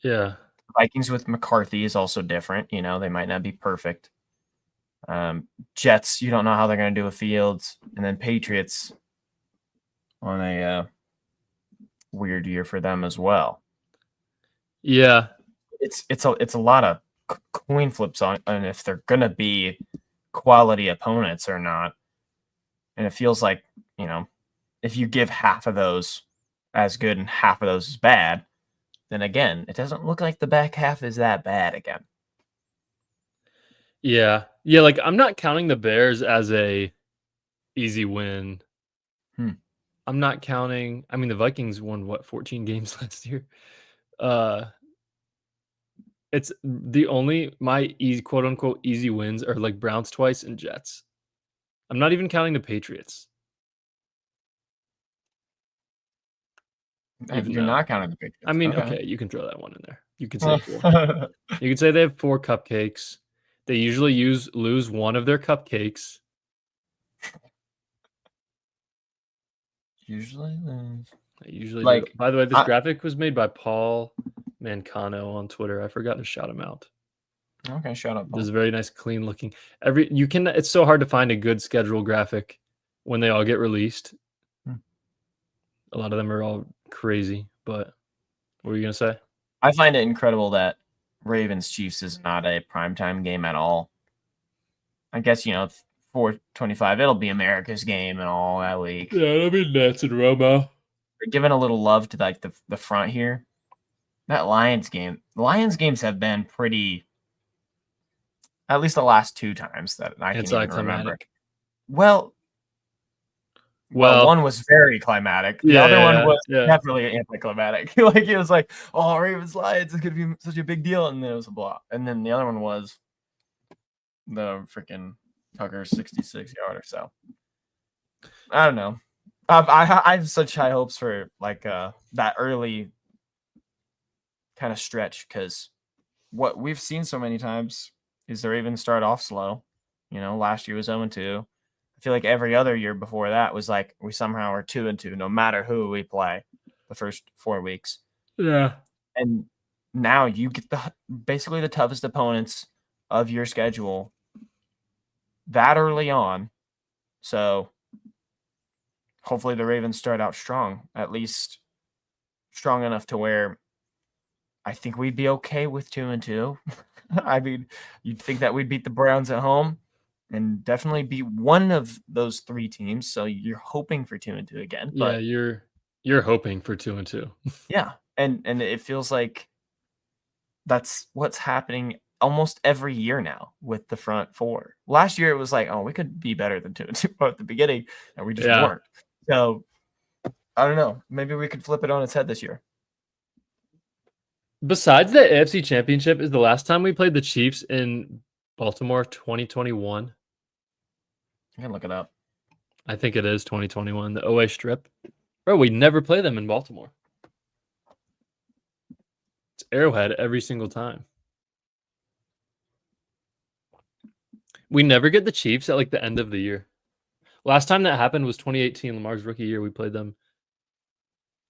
Yeah. Vikings with McCarthy is also different. They might not be perfect. Jets, you don't know how they're going to do with Fields. And then Patriots on a weird year for them as well. Yeah. It's a lot of coin flips on if they're going to be quality opponents or not. And it feels like, if you give half of those as good and half of those as bad, then again, it doesn't look like the back half is that bad again. Yeah. Yeah, like I'm not counting the Bears as a easy win. I'm not counting. I mean, the Vikings won 14 games last year. It's the only my easy, quote unquote easy wins are like Browns twice and Jets. I'm not even counting the Patriots. You're not counting the Patriots. I mean, okay, you can throw that one in there. You can say 4. You can say they have 4 cupcakes. They usually lose one of their cupcakes. Usually lose. Like, by the way, this graphic was made by Paul Mancano on Twitter. I forgot to shout him out. Okay, shout out. This is very nice, clean looking. It's so hard to find a good schedule graphic when they all get released. A lot of them are all crazy, but what were you gonna say? I find it incredible that Ravens Chiefs is not a primetime game at all. I guess 4:25. It'll be America's game and all that week. Yeah, it'll be Nets and Romo. We're giving a little love to like the front here. That Lions game. The Lions games have been pretty. At least the last 2 times that I can even remember. Well, one was very climatic. The other one was definitely anticlimactic. Like it was like, oh, Ravens Lions is gonna be such a big deal, and then it was a block. And then the other one was the freaking Tucker 66-yarder. So I don't know. I have such high hopes for like that early kind of stretch because what we've seen so many times is the Ravens start off slow. Last year was 0-2. I feel like every other year before that was like we somehow are 2-2, no matter who we play the first 4 weeks. Yeah. And now you get basically the toughest opponents of your schedule that early on. So hopefully the Ravens start out strong, at least strong enough to where I think we'd be okay with 2-2. I mean, you'd think that we'd beat the Browns at home and definitely be one of those 3 teams. So you're hoping for 2-2 again. But yeah, you're hoping for 2-2. Yeah, and it feels like that's what's happening almost every year now with the front 4. Last year it was like, oh, we could be better than 2-2 at the beginning, and we just weren't. So I don't know. Maybe we could flip it on its head this year. Besides the AFC Championship, is the last time we played the Chiefs in Baltimore 2021? I can look it up. I think it is 2021, the OA Strip. Bro, we never play them in Baltimore. It's Arrowhead every single time. We never get the Chiefs at like the end of the year. Last time that happened was 2018, Lamar's rookie year. We played them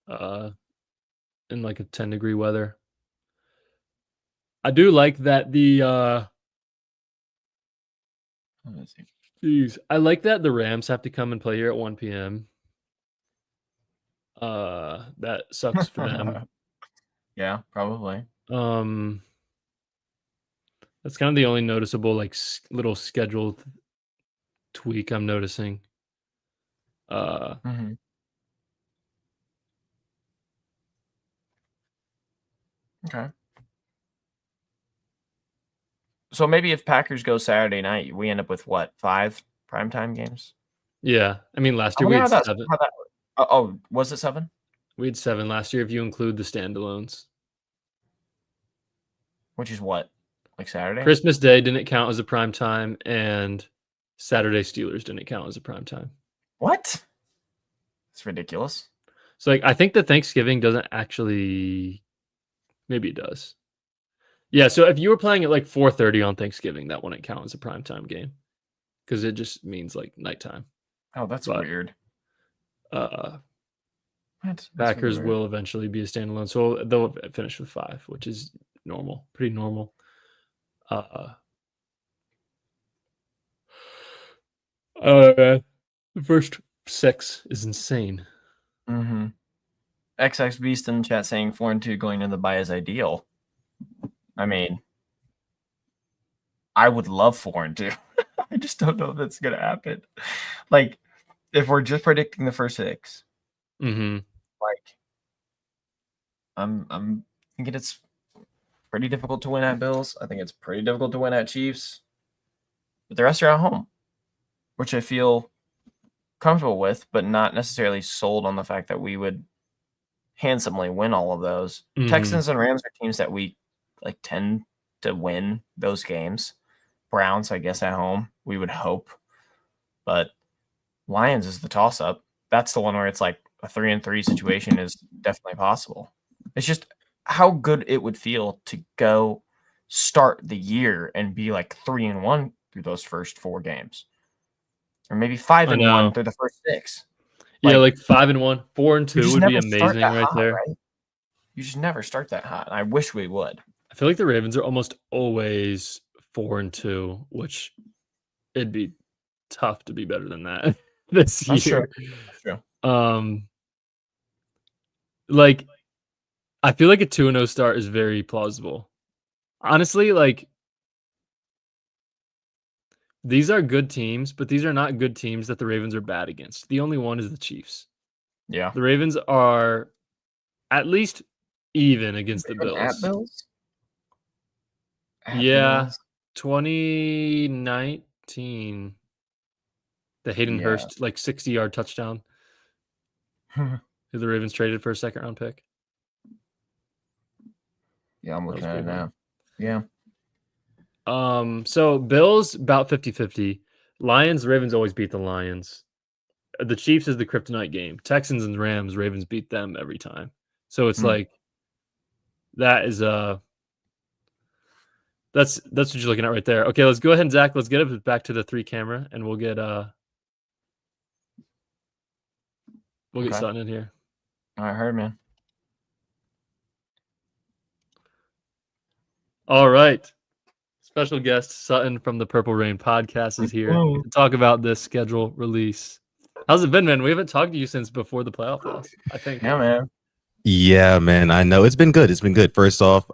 in like a 10-degree weather. I do like that I like that the Rams have to come and play here at 1 p.m. That sucks for them. Yeah, probably. That's kind of the only noticeable like little schedule tweak I'm noticing. Okay. So maybe if Packers go Saturday night, we end up with what, 5 primetime games. Yeah, I mean last I year we wonder had how 7. Was it 7? We had 7 last year if you include the standalones. Which is what? Like Saturday? Christmas Day didn't count as a prime time, and Saturday Steelers didn't count as a prime time. What? It's ridiculous. So like I think the Thanksgiving doesn't actually. Maybe it does. Yeah, so if you were playing at like 4:30 on Thanksgiving, that wouldn't count as a primetime game because it just means like nighttime. Oh, that's But weird. That's Packers weird. will eventually be a standalone, so they'll finish with 5, which is normal, pretty normal. The first 6 is insane. Mm-hmm. XX Beast in the chat saying 4-2 going into the bye is ideal. I mean, I would love 4-2. I just don't know if that's gonna happen. Like, if we're just predicting the first 6, Mm-hmm. like, I'm thinking it's pretty difficult to win at Bills. I think it's pretty difficult to win at Chiefs. But the rest are at home, which I feel comfortable with, but not necessarily sold on the fact that we would handsomely win all of those. Mm-hmm. Texans and Rams are teams that we like tend to win those games. Browns, I guess, at home, we would hope. But Lions is the toss-up. That's the one where it's like a 3-3 situation is definitely possible. It's just how good it would feel to go start the year and be like 3-1 through those first 4 games. Or maybe 5-1 through the first 6. Yeah, like 5-1, 4-2 would be amazing right there. Right? You just never start that hot. I wish we would. I feel like the Ravens are almost always 4-2, which it'd be tough to be better than that this year. That's true. Like I feel like a 2-0 start is very plausible. Honestly, like these are good teams, but these are not good teams that the Ravens are bad against. The only one is the Chiefs. Yeah. The Ravens are at least even against the Bills. At Bills? Yeah. Bills? 2019. The Hayden Hurst, like 60-yard touchdown. Who the Ravens traded for a second-round pick. Yeah, I'm looking at it now. Yeah. So Bills about 50-50. Lions, Ravens always beat the Lions. The Chiefs is the kryptonite game. Texans and Rams, Ravens beat them every time. So it's like that is that's what you're looking at right there. Okay, let's go ahead and Zach, let's get it back to the 3 camera and we'll get Sutton in here. I heard, man. All right. Special guest Sutton from the Purple Rain podcast is here to talk about this schedule release. How's it been, man? We haven't talked to you since before the playoff loss, I think. Yeah, man. Yeah, man. I know. It's been good. It's been good. First off,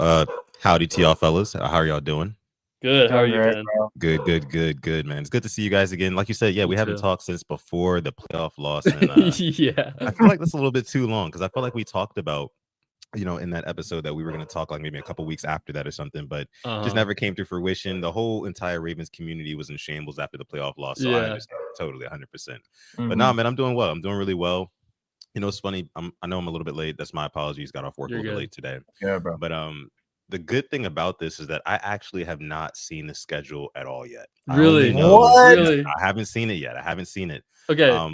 howdy to y'all fellas. How are y'all doing? Good. How are you, man? Good, man. It's good to see you guys again. Like you said, yeah, we haven't talked since before the playoff loss. And, yeah. I feel like that's a little bit too long because I feel like we talked about, in that episode that we were going to talk like maybe a couple weeks after that or something, but just never came to fruition. The whole entire Ravens community was in shambles after the playoff loss. So I understand totally 100%. But nah, man, I'm doing well. I'm doing really well. It's funny. I know I'm a little bit late. That's my apologies. Got off work a little bit late today. Yeah, bro. But the good thing about this is that I actually have not seen the schedule at all yet. Really? Really? I haven't seen it yet. I haven't seen it. Okay. I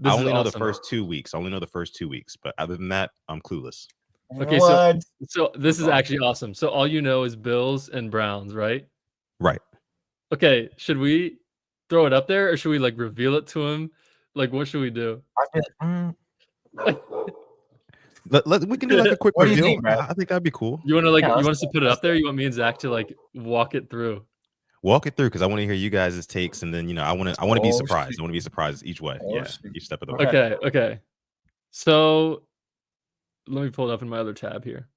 only know the first 2 weeks. But other than that, I'm clueless. Okay, so this is actually awesome. So all you know is Bills and Browns, right? Right. Okay, should we throw it up there or should we like reveal it to him? Like, what should we do? We can do like a quick reveal. I think that'd be cool. You want to you want us to put it up there? You want me and Zach to like walk it through? Walk it through because I want to hear you guys' takes, and then I want to be surprised. I want to be surprised each way. Each step of the way. Okay. So let me pull it up in my other tab here.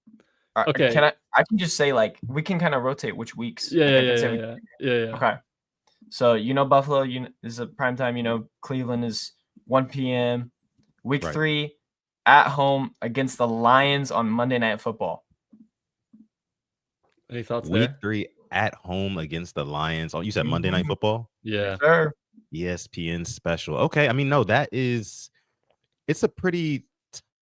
Okay. I can just say like we can kind of rotate which weeks. Yeah. Okay. So Buffalo is a prime time. Cleveland is 1 p.m. Week 3 at home against the Lions on Monday Night Football. Any thoughts Week there? 3 at home against the Lions. Oh, you said Monday Night Football? Yeah. Yes, sir. ESPN special. Okay, I mean, no, it's a pretty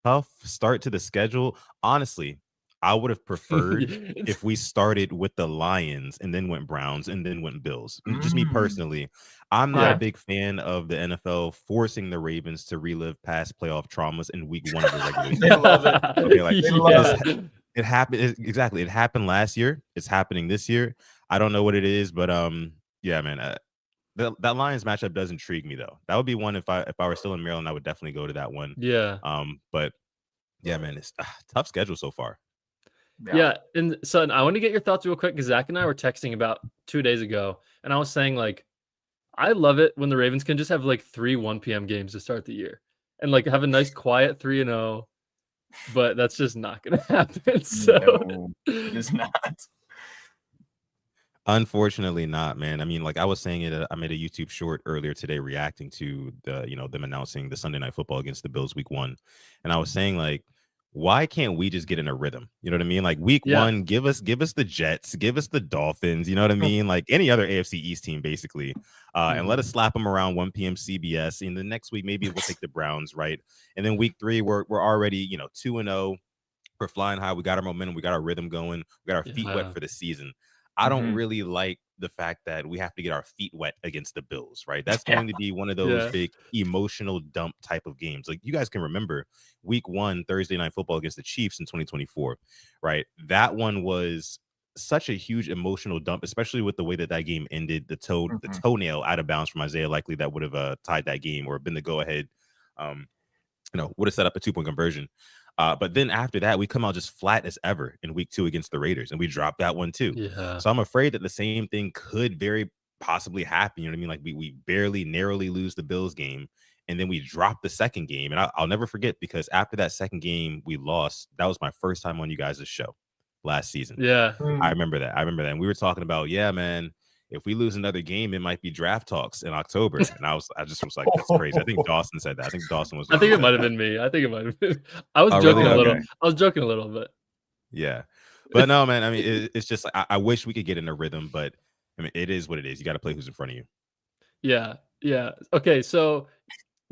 tough start to the schedule. Honestly, I would have preferred if we started with the Lions and then went Browns and then went Bills. Just me personally, I'm not a big fan of the NFL forcing the Ravens to relive past playoff traumas in week 1 of the regular season. They love it. Okay, like They love it. it happened exactly. It happened last year. It's happening this year. I don't know what it is, but yeah, man. That Lions matchup does intrigue me though. That would be one if I were still in Maryland, I would definitely go to that one. Yeah. But yeah, man, it's tough schedule so far. Yeah. And Sutton, I want to get your thoughts real quick because Zach and I were texting about 2 days ago, and I was saying like, I love it when the Ravens can just have like 3 1 p.m. games to start the year and like have a nice quiet 3-0, but that's just not going to happen. So No, it is not. Unfortunately not, man. I mean, like I was saying it, I made a YouTube short earlier today reacting to them announcing the Sunday Night Football against the Bills week 1. And I was saying like, why can't we just get in a rhythm? You know what I mean? Like week 1, give us the Jets, give us the Dolphins, you know what I mean? Like any other AFC East team basically. And let us slap them around 1 p.m. CBS. And the next week, maybe we'll take the Browns, right? And then week 3, we're already, 2-0. We're flying high. We got our momentum. We got our rhythm going. We got our feet wet for the season. I don't really like the fact that we have to get our feet wet against the Bills, right? That's going to be one of those big emotional dump type of games. Like you guys can remember week 1, Thursday Night Football against the Chiefs in 2024, right? That one was such a huge emotional dump, especially with the way that game ended. The toenail out of bounds from Isaiah Likely that would have tied that game or been the go ahead, would have set up a 2-point conversion. But then after that, we come out just flat as ever in week 2 against the Raiders, and we dropped that one too. Yeah. So I'm afraid that the same thing could very possibly happen. You know what I mean? Like we barely narrowly lose the Bills game, and then we drop the second game. And I'll never forget because after that second game we lost, that was my first time on you guys' show last season. Yeah. I remember that. And we were talking about, yeah, man, if we lose another game, it might be draft talks in October. And I just was like, that's crazy. I think Dawson said that. I think Dawson was. I think it might have been me. I was joking a little. I was joking a little bit. Yeah, but no, man. I mean, it's just I wish we could get in a rhythm, but I mean, it is what it is. You got to play who's in front of you. Yeah. Yeah. Okay. So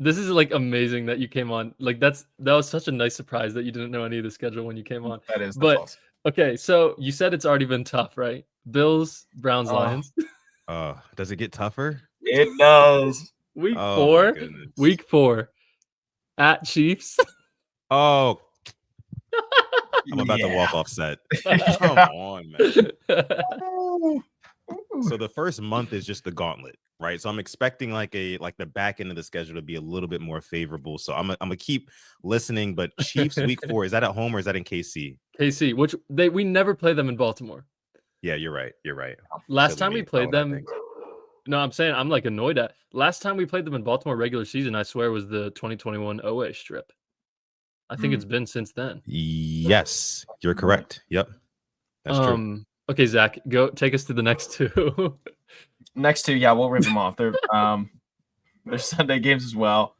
this is like amazing that you came on. Like that was such a nice surprise that you didn't know any of the schedule when you came on. That is. But awesome. Okay, so you said it's already been tough, right? Bills, Browns, Lions. Does it get tougher? It does. Week 4 at Chiefs. Oh, I'm about to walk off set. Come on, man. So the first month is just the gauntlet, right? So I'm expecting like the back end of the schedule to be a little bit more favorable. So I'm gonna keep listening. But Chiefs week 4, is that at home or is that in KC? KC, which we never play them in Baltimore. Yeah, you're right. Last time we played them, no, I'm saying I'm like annoyed at. Last time we played them in Baltimore regular season, I swear was the 2021 OA strip. I think it's been since then. Yes, you're correct. Yep, that's true. Okay, Zach, go take us to the next 2. Next 2, yeah, we'll rip them off. They're Sunday games as well.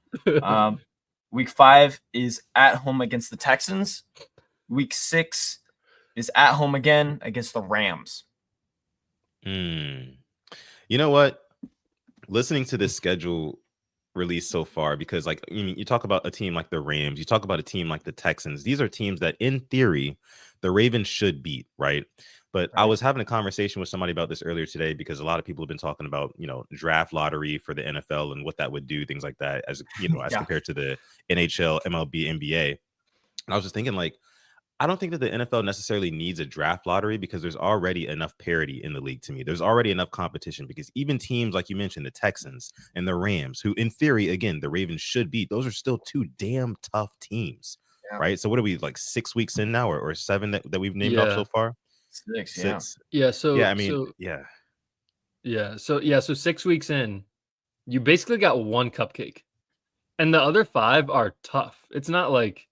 Week 5 is at home against the Texans. Week 6 is at home again against the Rams. You know what? Listening to this schedule released so far, because like you talk about a team like the Rams, you talk about a team like the Texans. These are teams that in theory the Ravens should beat, right? But I was having a conversation with somebody about this earlier today because a lot of people have been talking about, draft lottery for the NFL and what that would do, things like that, as compared to the NHL, MLB, NBA. And I was just thinking, like, I don't think that the NFL necessarily needs a draft lottery because there's already enough parity in the league to me. There's already enough competition because even teams like you mentioned, the Texans and the Rams, who in theory, again, the Ravens should beat, those are still 2 damn tough teams, right? So what are we, like 6 weeks in now or 7 that we've named off so far? 6. Yeah. So yeah, I mean, So 6 weeks in, you basically got 1 cupcake, and the other 5 are tough. It's not like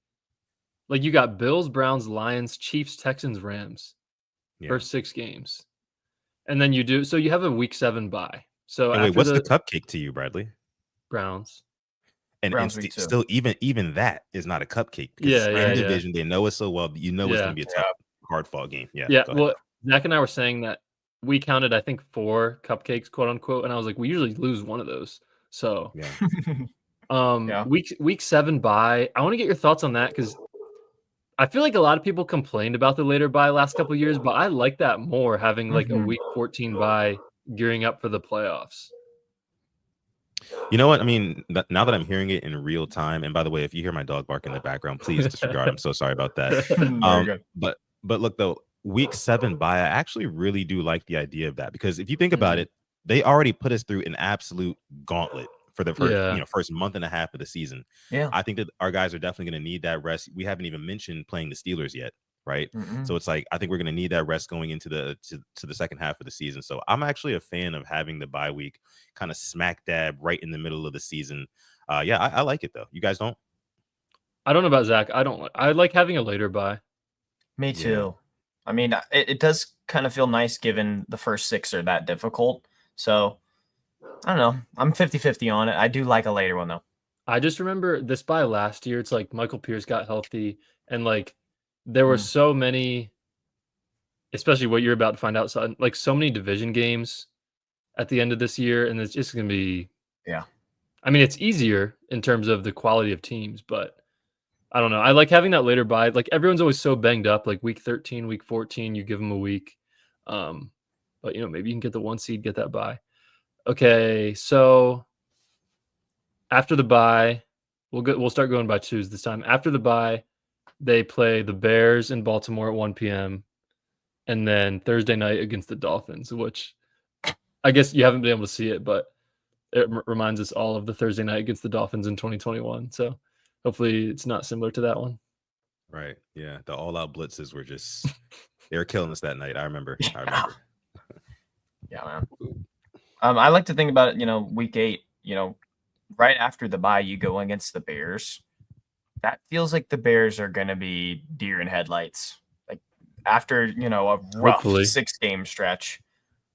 you got Bills, Browns, Lions, Chiefs, Texans, Rams, first 6 games, and then you have a week 7 bye. So wait, what's the cupcake to you, Bradley? Browns. And still, even that is not a cupcake. Because in division, they know it so well. It's going to be a tough, hard-fought game. Yeah. Well, Zach and I were saying that we counted, I think, 4 cupcakes, quote unquote, and I was like, we usually lose one of those. So, Yeah. week 7 bye. I want to get your thoughts on that because I feel like a lot of people complained about the later bye last couple of years, but I like that more having like a week 14 bye gearing up for the playoffs. You know what? I mean, now that I'm hearing it in real time, and by the way, if you hear my dog bark in the background, please disregard. I'm so sorry about that. Very good. But look though, week 7 bye, I actually really do like the idea of that because if you think about it, they already put us through an absolute gauntlet for the first month and a half of the season. Yeah. I think that our guys are definitely going to need that rest. We haven't even mentioned playing the Steelers yet, right? So it's like I think we're going to need that rest going into the second half of the season. So I'm actually a fan of having the bye week kind of smack dab right in the middle of the season. I like it though. You guys don't? I don't know about Zach. I like having a later bye. Me too. I mean, it does kind of feel nice given the first 6 are that difficult. So I don't know. I'm 50-50 on it. I do like a later one though. I just remember this bye last year. It's like Michael Pierce got healthy and like there were so many, especially what you're about to find out, Sutton, like so many division games at the end of this year. And it's just going to be, I mean, it's easier in terms of the quality of teams, but I don't know. I like having that later bye. Like everyone's always so banged up, like week 13, week 14, you give them a week. But maybe you can get the 1 seed, get that bye. Okay. So after the bye, we'll start going by twos this time. After the bye, they play the Bears in Baltimore at 1 p.m. and then Thursday night against the Dolphins, which I guess you haven't been able to see it, but it reminds us all of the Thursday night against the Dolphins in 2021. So hopefully it's not similar to that one. Right. Yeah. The all-out blitzes were just they were killing us that night. I remember. Yeah, man. I like to think about it, week 8, right after the bye, you go against the Bears. That feels like the Bears are going to be deer in headlights. Like after, a rough 6-game stretch.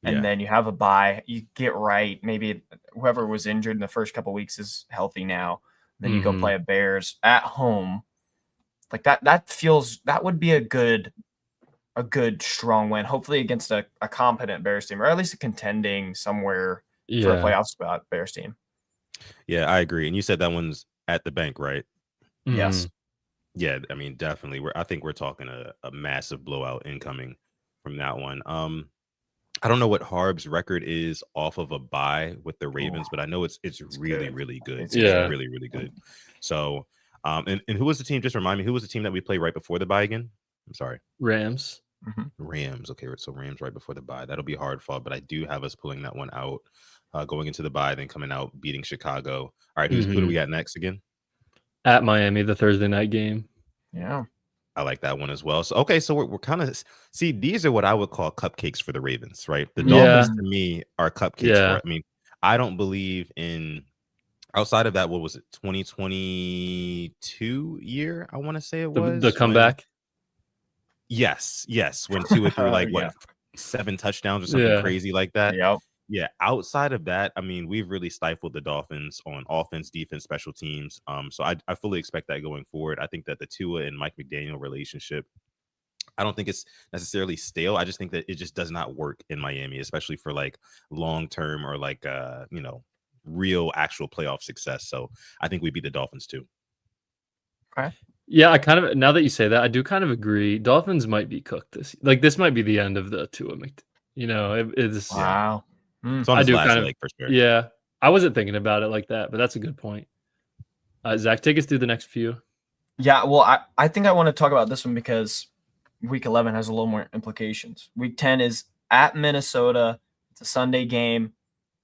And then you have a bye, you get right. Maybe whoever was injured in the first couple of weeks is healthy now. Then you go play a Bears at home. Like that would be a good strong win, hopefully against a competent Bears team, or at least a contending somewhere for a playoff spot Bears team. Yeah, I agree. And you said that one's at the bank, right? Yes. Yeah, I mean, definitely. I think we're talking a massive blowout incoming from that one. I don't know what Harb's record is off of a bye with the Ravens, but I know it's really, good. really good. It's really, really good. So, and who was the team? Just remind me, who was the team that we played right before the bye again? I'm sorry. Rams. Rams. Okay, so Rams right before the bye. That'll be hard fought, but I do have us pulling that one out, going into the bye, then coming out beating Chicago. All right, who do we got next again? At Miami, the Thursday night game. Yeah. I like that one as well. So, okay, so we're kind of see, these are what I would call cupcakes for the Ravens, right? The Dolphins to me are cupcakes for it. I mean, I don't believe in outside of that, what was it, 2022 year? I want to say it was the comeback. Yes. When Tua threw like 7 touchdowns or something crazy like that. Yep. Yeah, outside of that, I mean, we've really stifled the Dolphins on offense, defense, special teams. So I fully expect that going forward. I think that the Tua and Mike McDaniel relationship, I don't think it's necessarily stale. I just think that it just does not work in Miami, especially for like long term or like real actual playoff success. So I think we beat the Dolphins too. Okay. Yeah, I kind of, now that you say that, I do kind of agree. Dolphins might be cooked this might be the end of the Tua McDaniel. It's wow. It's on his last leg for sure. Yeah, I wasn't thinking about it like that, but that's a good point. Zach, take us through the next few. Yeah, well, I think I want to talk about this one because Week 11 has a little more implications. Week 10 is at Minnesota. It's a Sunday game.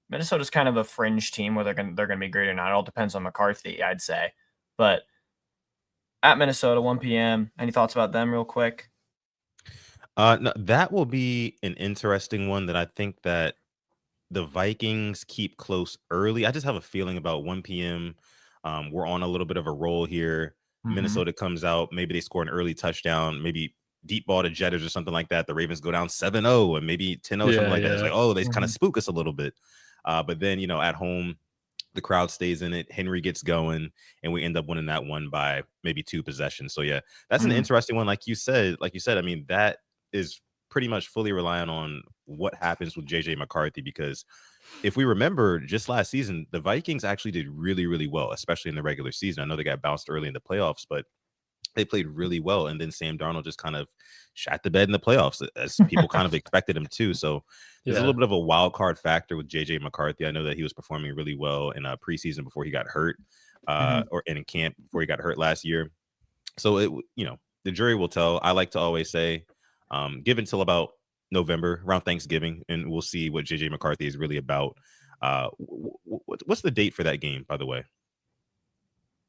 Minnesota's kind of a fringe team, whether they're going to be great or not. It all depends on McCarthy, I'd say. But at Minnesota, 1 p.m. Any thoughts about them real quick? No, that will be an interesting one that I think that the Vikings keep close early. I just have a feeling about 1 p.m. We're on a little bit of a roll here. Minnesota comes out. Maybe they score an early touchdown, maybe deep ball to Jetters or something like that. The Ravens go down 7-0 and maybe 10-0 something like that. It's like, oh, they kind of spook us a little bit. But then, at home, the crowd stays in it. Henry gets going, and we end up winning that one by maybe 2 possessions. So, yeah, that's an interesting one. Like you said, I mean, that is pretty much fully relying on what happens with JJ McCarthy, because if we remember just last season, the Vikings actually did really, really well, especially in the regular season. I know they got bounced early in the playoffs, but they played really well. And then Sam Darnold just kind of shat the bed in the playoffs, as people kind of expected him to. So there's a little bit of a wild card factor with JJ McCarthy. I know that he was performing really well in preseason before he got hurt, or in camp before he got hurt last year. So the jury will tell. I like to always say, give until about November, around Thanksgiving, and we'll see what JJ McCarthy is really about. What's the date for that game, by the way?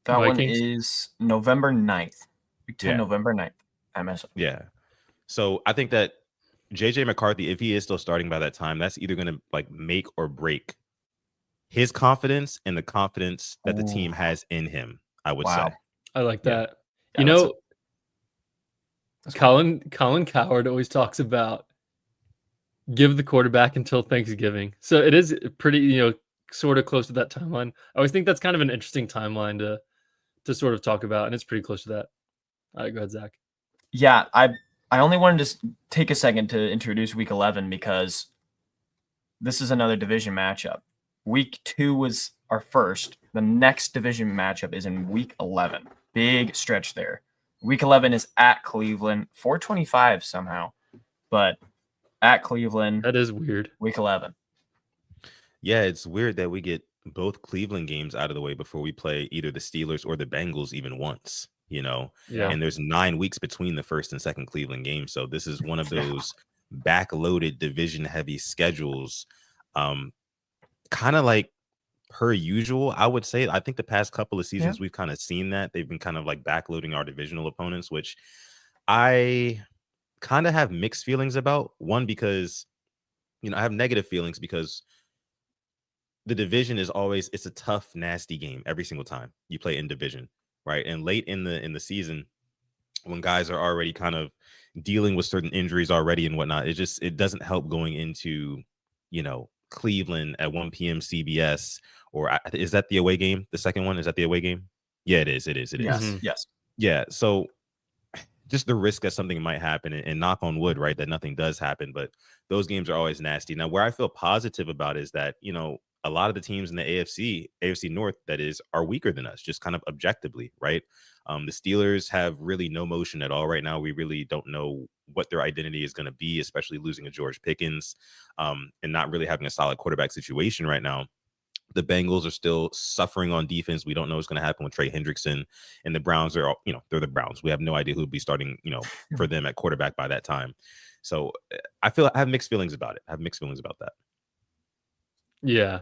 That Vikings? One is November 9th. Big 10, November 9th. MSO. Yeah. So I think that JJ McCarthy, if he is still starting by that time, that's either going to like make or break his confidence and the confidence that the team has in him, I would say. I like that. Yeah, Colin Cowherd always talks about give the quarterback until Thanksgiving. So it is pretty, sort of close to that timeline. I always think that's kind of an interesting timeline to sort of talk about, and it's pretty close to that. All right, go ahead, Zach. Yeah, I only wanted to take a second to introduce Week 11 because this is another division matchup. Week 2 was our first. The next division matchup is in Week 11. Big stretch there. Week 11 is at Cleveland, 425 somehow, but at Cleveland. That is weird. Week 11. Yeah, it's weird that we get both Cleveland games out of the way before we play either the Steelers or the Bengals even once, Yeah. And there's 9 weeks between the first and second Cleveland game. So this is one of those backloaded division heavy schedules. Kind of like per usual, I would say. I think the past couple of seasons we've kind of seen that. They've been kind of like backloading our divisional opponents, which I kind of have mixed feelings about. One, because I have negative feelings because the division is always, it's a tough, nasty game every single time you play in division, right? And late in the season, when guys are already kind of dealing with certain injuries already and whatnot, it doesn't help going into, Cleveland at 1 p.m. CBS, or is that the away game? The second one, is that the away game? Yeah, it is. Yes. Mm-hmm. Yes. Yeah. So just the risk that something might happen, and knock on wood, right, that nothing does happen, but those games are always nasty. Now, where I feel positive about is that, a lot of the teams in the AFC North, that is, are weaker than us, just kind of objectively, right? The Steelers have really no motion at all right now. We really don't know what their identity is going to be, especially losing a George Pickens, and not really having a solid quarterback situation right now. The Bengals are still suffering on defense. We don't know what's going to happen with Trey Hendrickson, and the Browns are, they're the Browns. We have no idea who will be starting, for them at quarterback by that time. So I have mixed feelings about it. I have mixed feelings about that. Yeah.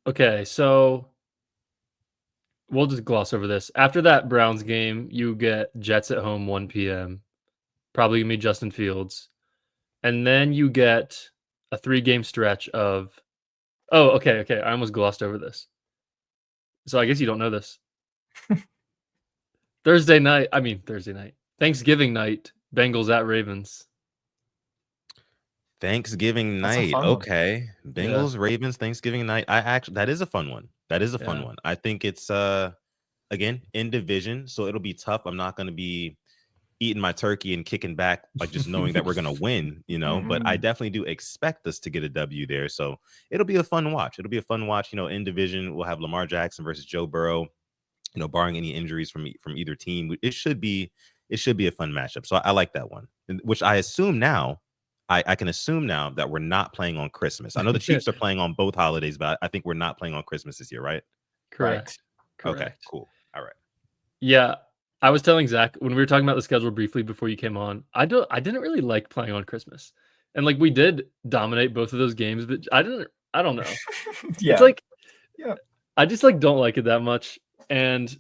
Okay. So we'll just gloss over this. After that Browns game, you get Jets at home, 1 p.m. Probably going to be Justin Fields. And then you get a 3-game stretch of... Oh, okay. I almost glossed over this. So I guess you don't know this. Thursday night. Thanksgiving night, Bengals at Ravens. Thanksgiving night. Okay. Bengals, Ravens, Thanksgiving night. That is a fun one. That is a fun one. I think it's, again, in division, so it'll be tough. I'm not going to be eating my turkey and kicking back, like just knowing that we're going to win, but I definitely do expect us to get a W there. So it'll be a fun watch. In division, we'll have Lamar Jackson versus Joe Burrow, barring any injuries from either team. It should be a fun matchup. So I like that one, which I assume now, I can assume now that we're not playing on Christmas. I know the Chiefs are playing on both holidays, but I think we're not playing on Christmas this year, right? Correct. Okay, cool. All right. Yeah. I was telling Zach when we were talking about the schedule briefly before you came on, I didn't really like playing on Christmas. And we did dominate both of those games, but I don't know. Yeah. It's I just don't like it that much. And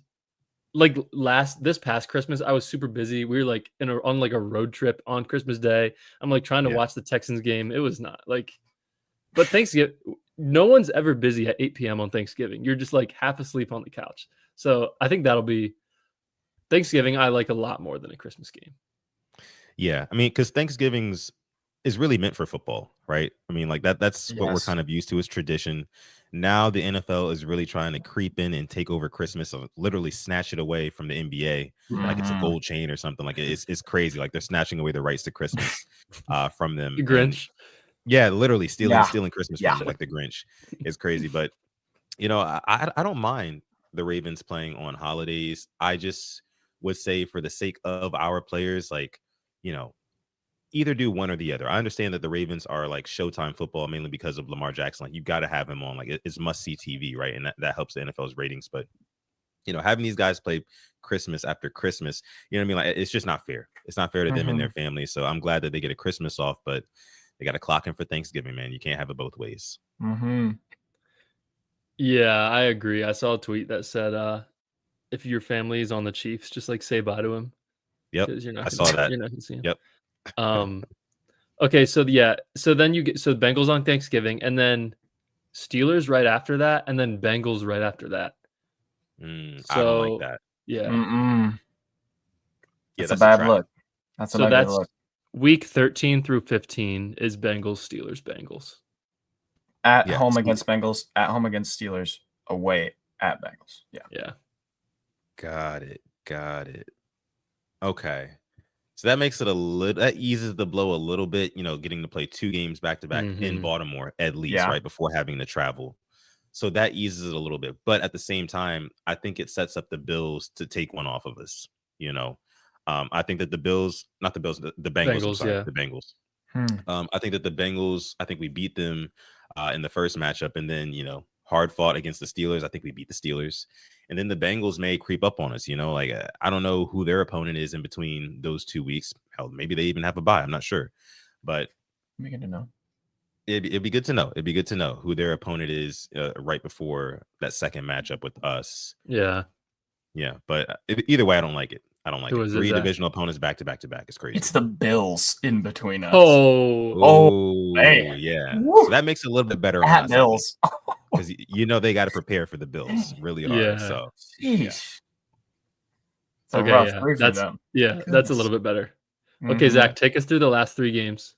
this past Christmas, I was super busy. We were on a road trip on Christmas Day. I'm trying to watch the Texans game. It was not but Thanksgiving, no one's ever busy at 8 p.m. on Thanksgiving. You're just half asleep on the couch. So I think that'll be Thanksgiving. I like a lot more than a Christmas game. Yeah. I mean, because Thanksgiving's is really meant for football, right? I mean, like that's what we're Yes. kind of used to as tradition. Now the NFL is really trying to creep in and take over Christmas, literally snatch it away from the NBA, like it's a gold chain or something. Like it's crazy. Like they're snatching away the rights to Christmas from them. The Grinch. Yeah, literally stealing Christmas Yeah. from them, like the Grinch. It's crazy. But I don't mind the Ravens playing on holidays. I just would say for the sake of our players, like, either do one or the other. I understand that the Ravens are like Showtime football mainly because of Lamar Jackson. Like, you've got to have him on. Like, it's must-see TV, right? And that helps the NFL's ratings. But, having these guys play Christmas after Christmas, you know what I mean? Like, it's just not fair. It's not fair to them and their families. So I'm glad that they get a Christmas off, but they got to clock in for Thanksgiving, man. You can't have it both ways. Yeah, I agree. I saw a tweet that said, if your family is on the Chiefs, just like say bye to him. Yep, You're not I saw that. You're not gonna see him. Yep. Okay, so then you get Bengals on Thanksgiving, and then Steelers right after that, and then Bengals right after that. I don't like that. Yeah. That's a bad look. That's a bad look. Week 13 through 15 is Bengals, Bengals. At home against Bengals, at home against Steelers, away at Bengals. Yeah. Got it. Okay. So that makes it that eases the blow a little bit, getting to play 2 games back to back in Baltimore at least, right, before having to travel. So that eases it a little bit. But at the same time, I think it sets up the Bills to take one off of us, I think that the Bengals, Yeah. the Bengals. I think that the Bengals, I think we beat them in the first matchup, and then, hard fought against the Steelers. I think we beat the Steelers. And then the Bengals may creep up on us, I don't know who their opponent is in between those 2 weeks. Hell, maybe they even have a bye. I'm not sure. But it'd be good to know. It'd be good to know. It'd be good to know who their opponent is right before that second matchup with us. Yeah. Yeah. But either way, I don't like it. Who it. is 3 it, divisional opponents back to back to back is crazy. It's the Bills in between us. Oh, man. Yeah. Woo. So that makes it a little bit better At Bills. Because they got to prepare for the Bills really hard. Yeah. So It's a Okay, rough yeah. three for them. That's a little bit better. Okay, Zach, take us through the last 3 games.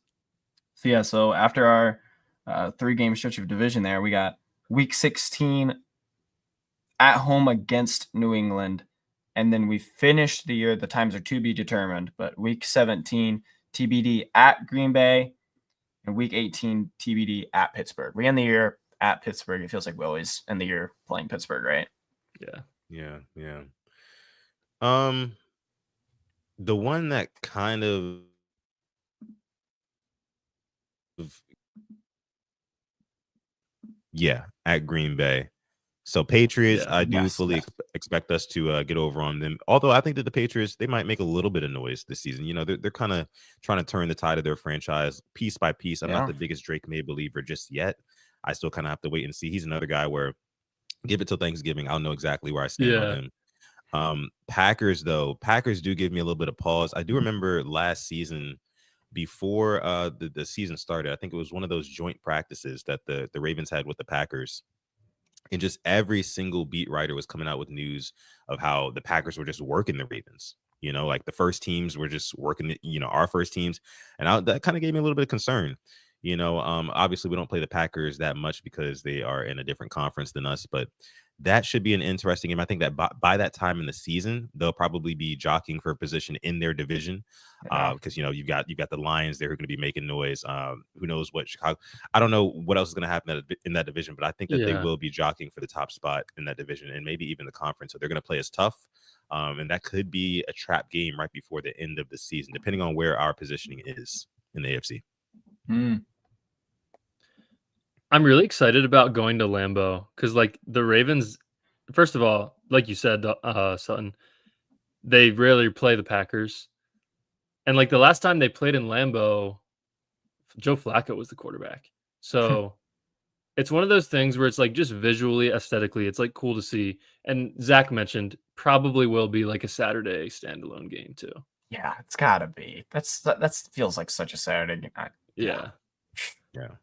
So after our 3-game stretch of division there, we got week 16 at home against New England. And then we finished the year, the times are to be determined, but week 17 TBD at Green Bay and week 18 TBD at Pittsburgh. We end the year at Pittsburgh. It feels like we always end the year playing Pittsburgh, right? Yeah. The one that kind of at Green Bay. So Patriots, I do fully expect us to get over on them. Although I think that the Patriots, they might make a little bit of noise this season. They're kind of trying to turn the tide of their franchise piece by piece. I'm not the biggest Drake May believer just yet. I still kind of have to wait and see. He's another guy where give it till Thanksgiving, I'll know exactly where I stand on him. Packers do give me a little bit of pause. I do remember last season before the season started, I think it was one of those joint practices that the Ravens had with the Packers. And just every single beat writer was coming out with news of how the Packers were just working the Ravens. Like the first teams were just working, our first teams. And that kind of gave me a little bit of concern. Obviously we don't play the Packers that much because they are in a different conference than us, but that should be an interesting game. I think that by that time in the season, they'll probably be jockeying for a position in their division because, you've got the Lions there who are going to be making noise. Who knows what Chicago, I don't know what else is going to happen in that division, but I think that they will be jockeying for the top spot in that division and maybe even the conference. So they're going to play as tough. And that could be a trap game right before the end of the season, depending on where our positioning is in the AFC. I'm really excited about going to Lambeau because, the Ravens, first of all, like you said, Sutton, they rarely play the Packers. And, the last time they played in Lambeau, Joe Flacco was the quarterback. So it's one of those things where it's, just visually, aesthetically, it's, cool to see. And Zach mentioned probably will be, a Saturday standalone game, too. Yeah, it's got to be. That feels like such a Saturday game. Yeah.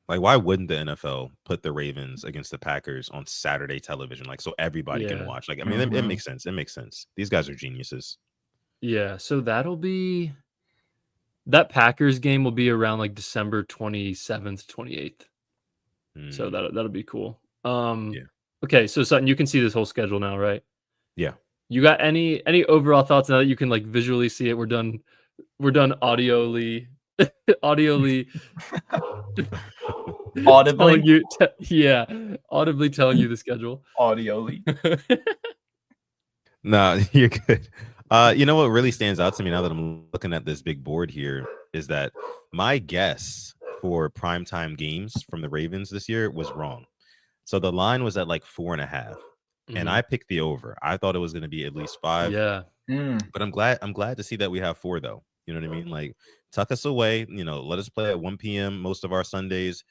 Why wouldn't the NFL put the Ravens against the Packers on Saturday television, so everybody can watch? It makes sense. It makes sense. These guys are geniuses. Yeah, so that'll be That Packers game will be around like December 27th, 28th. So that'll be cool. Yeah. Okay, so Sutton, you can see this whole schedule now, right? Yeah. You got any overall thoughts now that you can like visually see it? We're done audioly Audibly? telling you audibly telling you the schedule. Audioly. No, you're good. You know what really stands out to me now that I'm looking at this big board here is that my guess for primetime games from the Ravens this year was wrong. So the line was at like 4.5, and I picked the over. I thought it was going to be at least 5. Yeah. But I'm glad to see that we have 4 though. You know what I mean? Like tuck us away. You know, let us play at 1 p.m. most of our Sundays.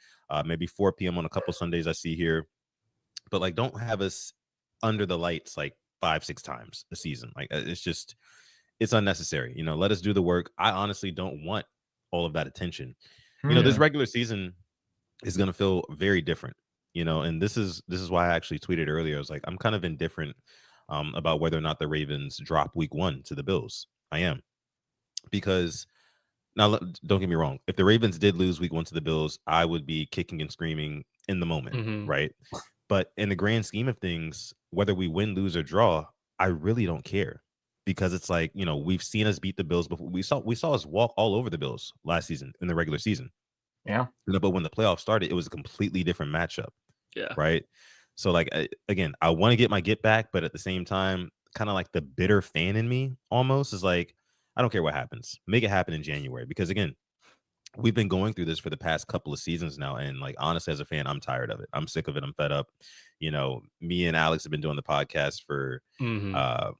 Maybe 4 p.m. on a couple Sundays I see here. But like, don't have us under the lights like 5-6 times a season. Like it's unnecessary. You know, let us do the work. I honestly don't want all of that attention. You know, this regular season is going to feel very different. You know, and this is why I actually tweeted earlier. I was like, I'm kind of indifferent about whether or not the Ravens drop week 1 to the Bills. I am, because now don't get me wrong. If the Ravens did lose week 1 to the Bills, I would be kicking and screaming in the moment, right? But in the grand scheme of things, whether we win, lose, or draw, I really don't care, because it's like, you know, we've seen us beat the Bills before. We saw us walk all over the Bills last season in the regular season. Yeah. You know, but when the playoffs started, it was a completely different matchup. Yeah. Right. So like, again, I want to get my get back, but at the same time, kind of like the bitter fan in me almost is like, I don't care what happens. Make it happen in January, because again, we've been going through this for the past couple of seasons now. And like, honestly, as a fan, I'm tired of it. I'm sick of it. I'm fed up. You know, me and Alex have been doing the podcast for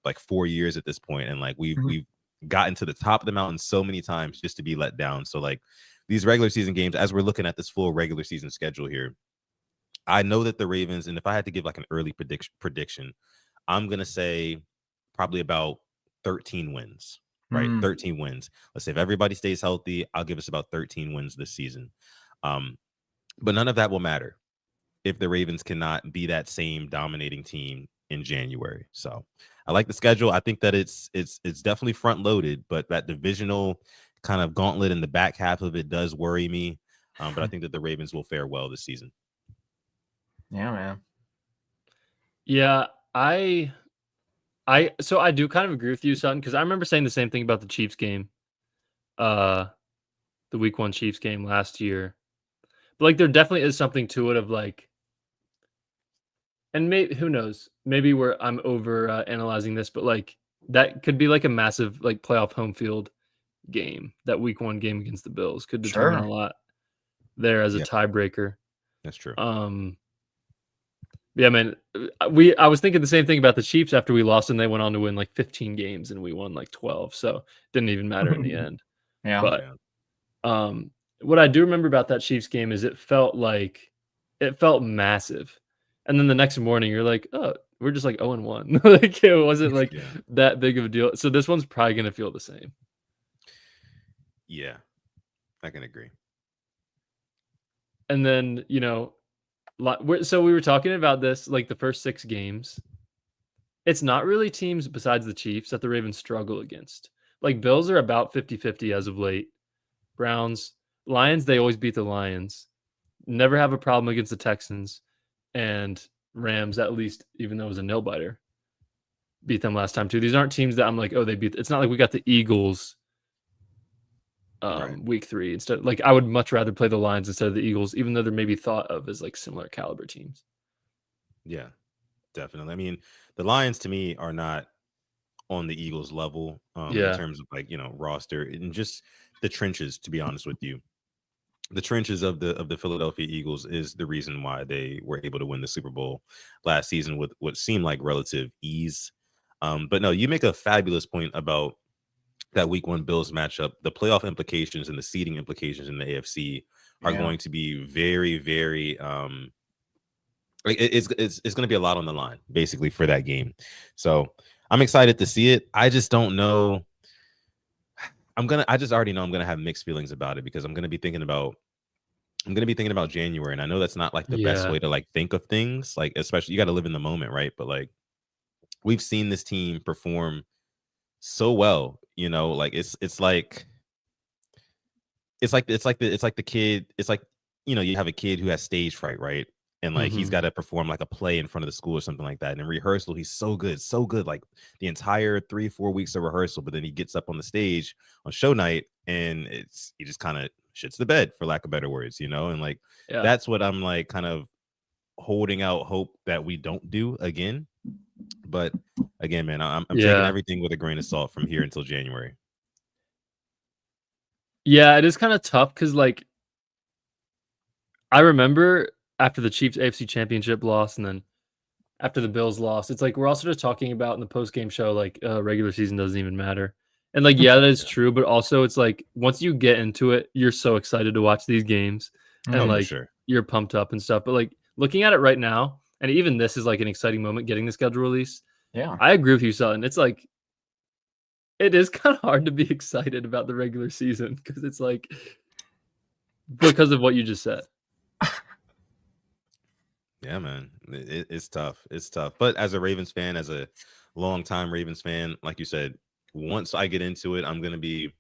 like 4 years at this point. And like, we've gotten to the top of the mountain so many times just to be let down. So like these regular season games, as we're looking at this full regular season schedule here, I know that the Ravens, and if I had to give like an early prediction, I'm going to say probably about 13 wins, right? 13 wins. Let's say if everybody stays healthy, I'll give us about 13 wins this season. But none of that will matter if the Ravens cannot be that same dominating team in January. So I like the schedule. I think that it's definitely front loaded, but that divisional kind of gauntlet in the back half of it does worry me. But I think that the Ravens will fare well this season. Yeah, man. Yeah, so I do kind of agree with you, Sutton, because I remember saying the same thing about the Chiefs game, the week 1 Chiefs game last year. But like, there definitely is something to it of like, and maybe who knows, maybe I'm over analyzing this, but like that could be like a massive like playoff home field game. That week 1 game against the Bills could determine a lot there as a tiebreaker. That's true. Yeah, man. I was thinking the same thing about the Chiefs after we lost, and they went on to win like 15 games, and we won like 12. So it didn't even matter in the end. Yeah. But what I do remember about that Chiefs game is it felt massive. And then the next morning, you're like, oh, we're just like 0-1. Like it wasn't like that big of a deal. So this one's probably gonna feel the same. Yeah, I can agree. And then, you know, so we were talking about this, like the first 6 games. It's not really teams besides the Chiefs that the Ravens struggle against. Like Bills are about 50-50 as of late. Browns, Lions, they always beat the Lions. Never have a problem against the Texans. And Rams, at least, even though it was a nail-biter, beat them last time too. These aren't teams that I'm like, oh, they beat. It's not like we got the Eagles week 3 instead. Like I would much rather play the Lions instead of the Eagles, even though they're maybe thought of as like similar caliber teams. Yeah, definitely. I mean, the Lions to me are not on the Eagles level in terms of like, you know, roster and just the trenches, to be honest with you. The trenches of the Philadelphia Eagles is the reason why they were able to win the Super Bowl last season with what seemed like relative ease. But no, you make a fabulous point about that week 1 Bills matchup. The playoff implications and the seeding implications in the AFC are going to be very, very it's going to be a lot on the line basically for that game. So I'm excited to see it. I just don't know. I just already know I'm going to have mixed feelings about it, because I'm going to be thinking about January. And I know that's not like the best way to like think of things. Like, especially you got to live in the moment. Right. But like, we've seen this team perform so well, you know, like it's like it's like the kid. It's like, you have a kid who has stage fright, right? And like he's got to perform like a play in front of the school or something like that. And in rehearsal, he's so good, like the entire 3-4 weeks of rehearsal. But then he gets up on the stage on show night, and he just kind of shits the bed, for lack of better words, And like that's what I'm like kind of holding out hope that we don't do again. But again, man, I'm taking everything with a grain of salt from here until January. Yeah, it is kind of tough because like I remember after the Chiefs AFC Championship loss, and then after the Bills loss, it's like we're also just talking about in the post-game show, like regular season doesn't even matter. And like, yeah, that is true, but also it's like once you get into it, you're so excited to watch these games, and like you're pumped up and stuff. But like looking at it right now, and even this is like an exciting moment getting the schedule release. Yeah, I agree with you, Sutton. It's like it is kind of hard to be excited about the regular season because it's like because of what you just said. Yeah, man, it's tough. It's tough. But as a Ravens fan, as a longtime Ravens fan, like you said, once I get into it, I'm going to be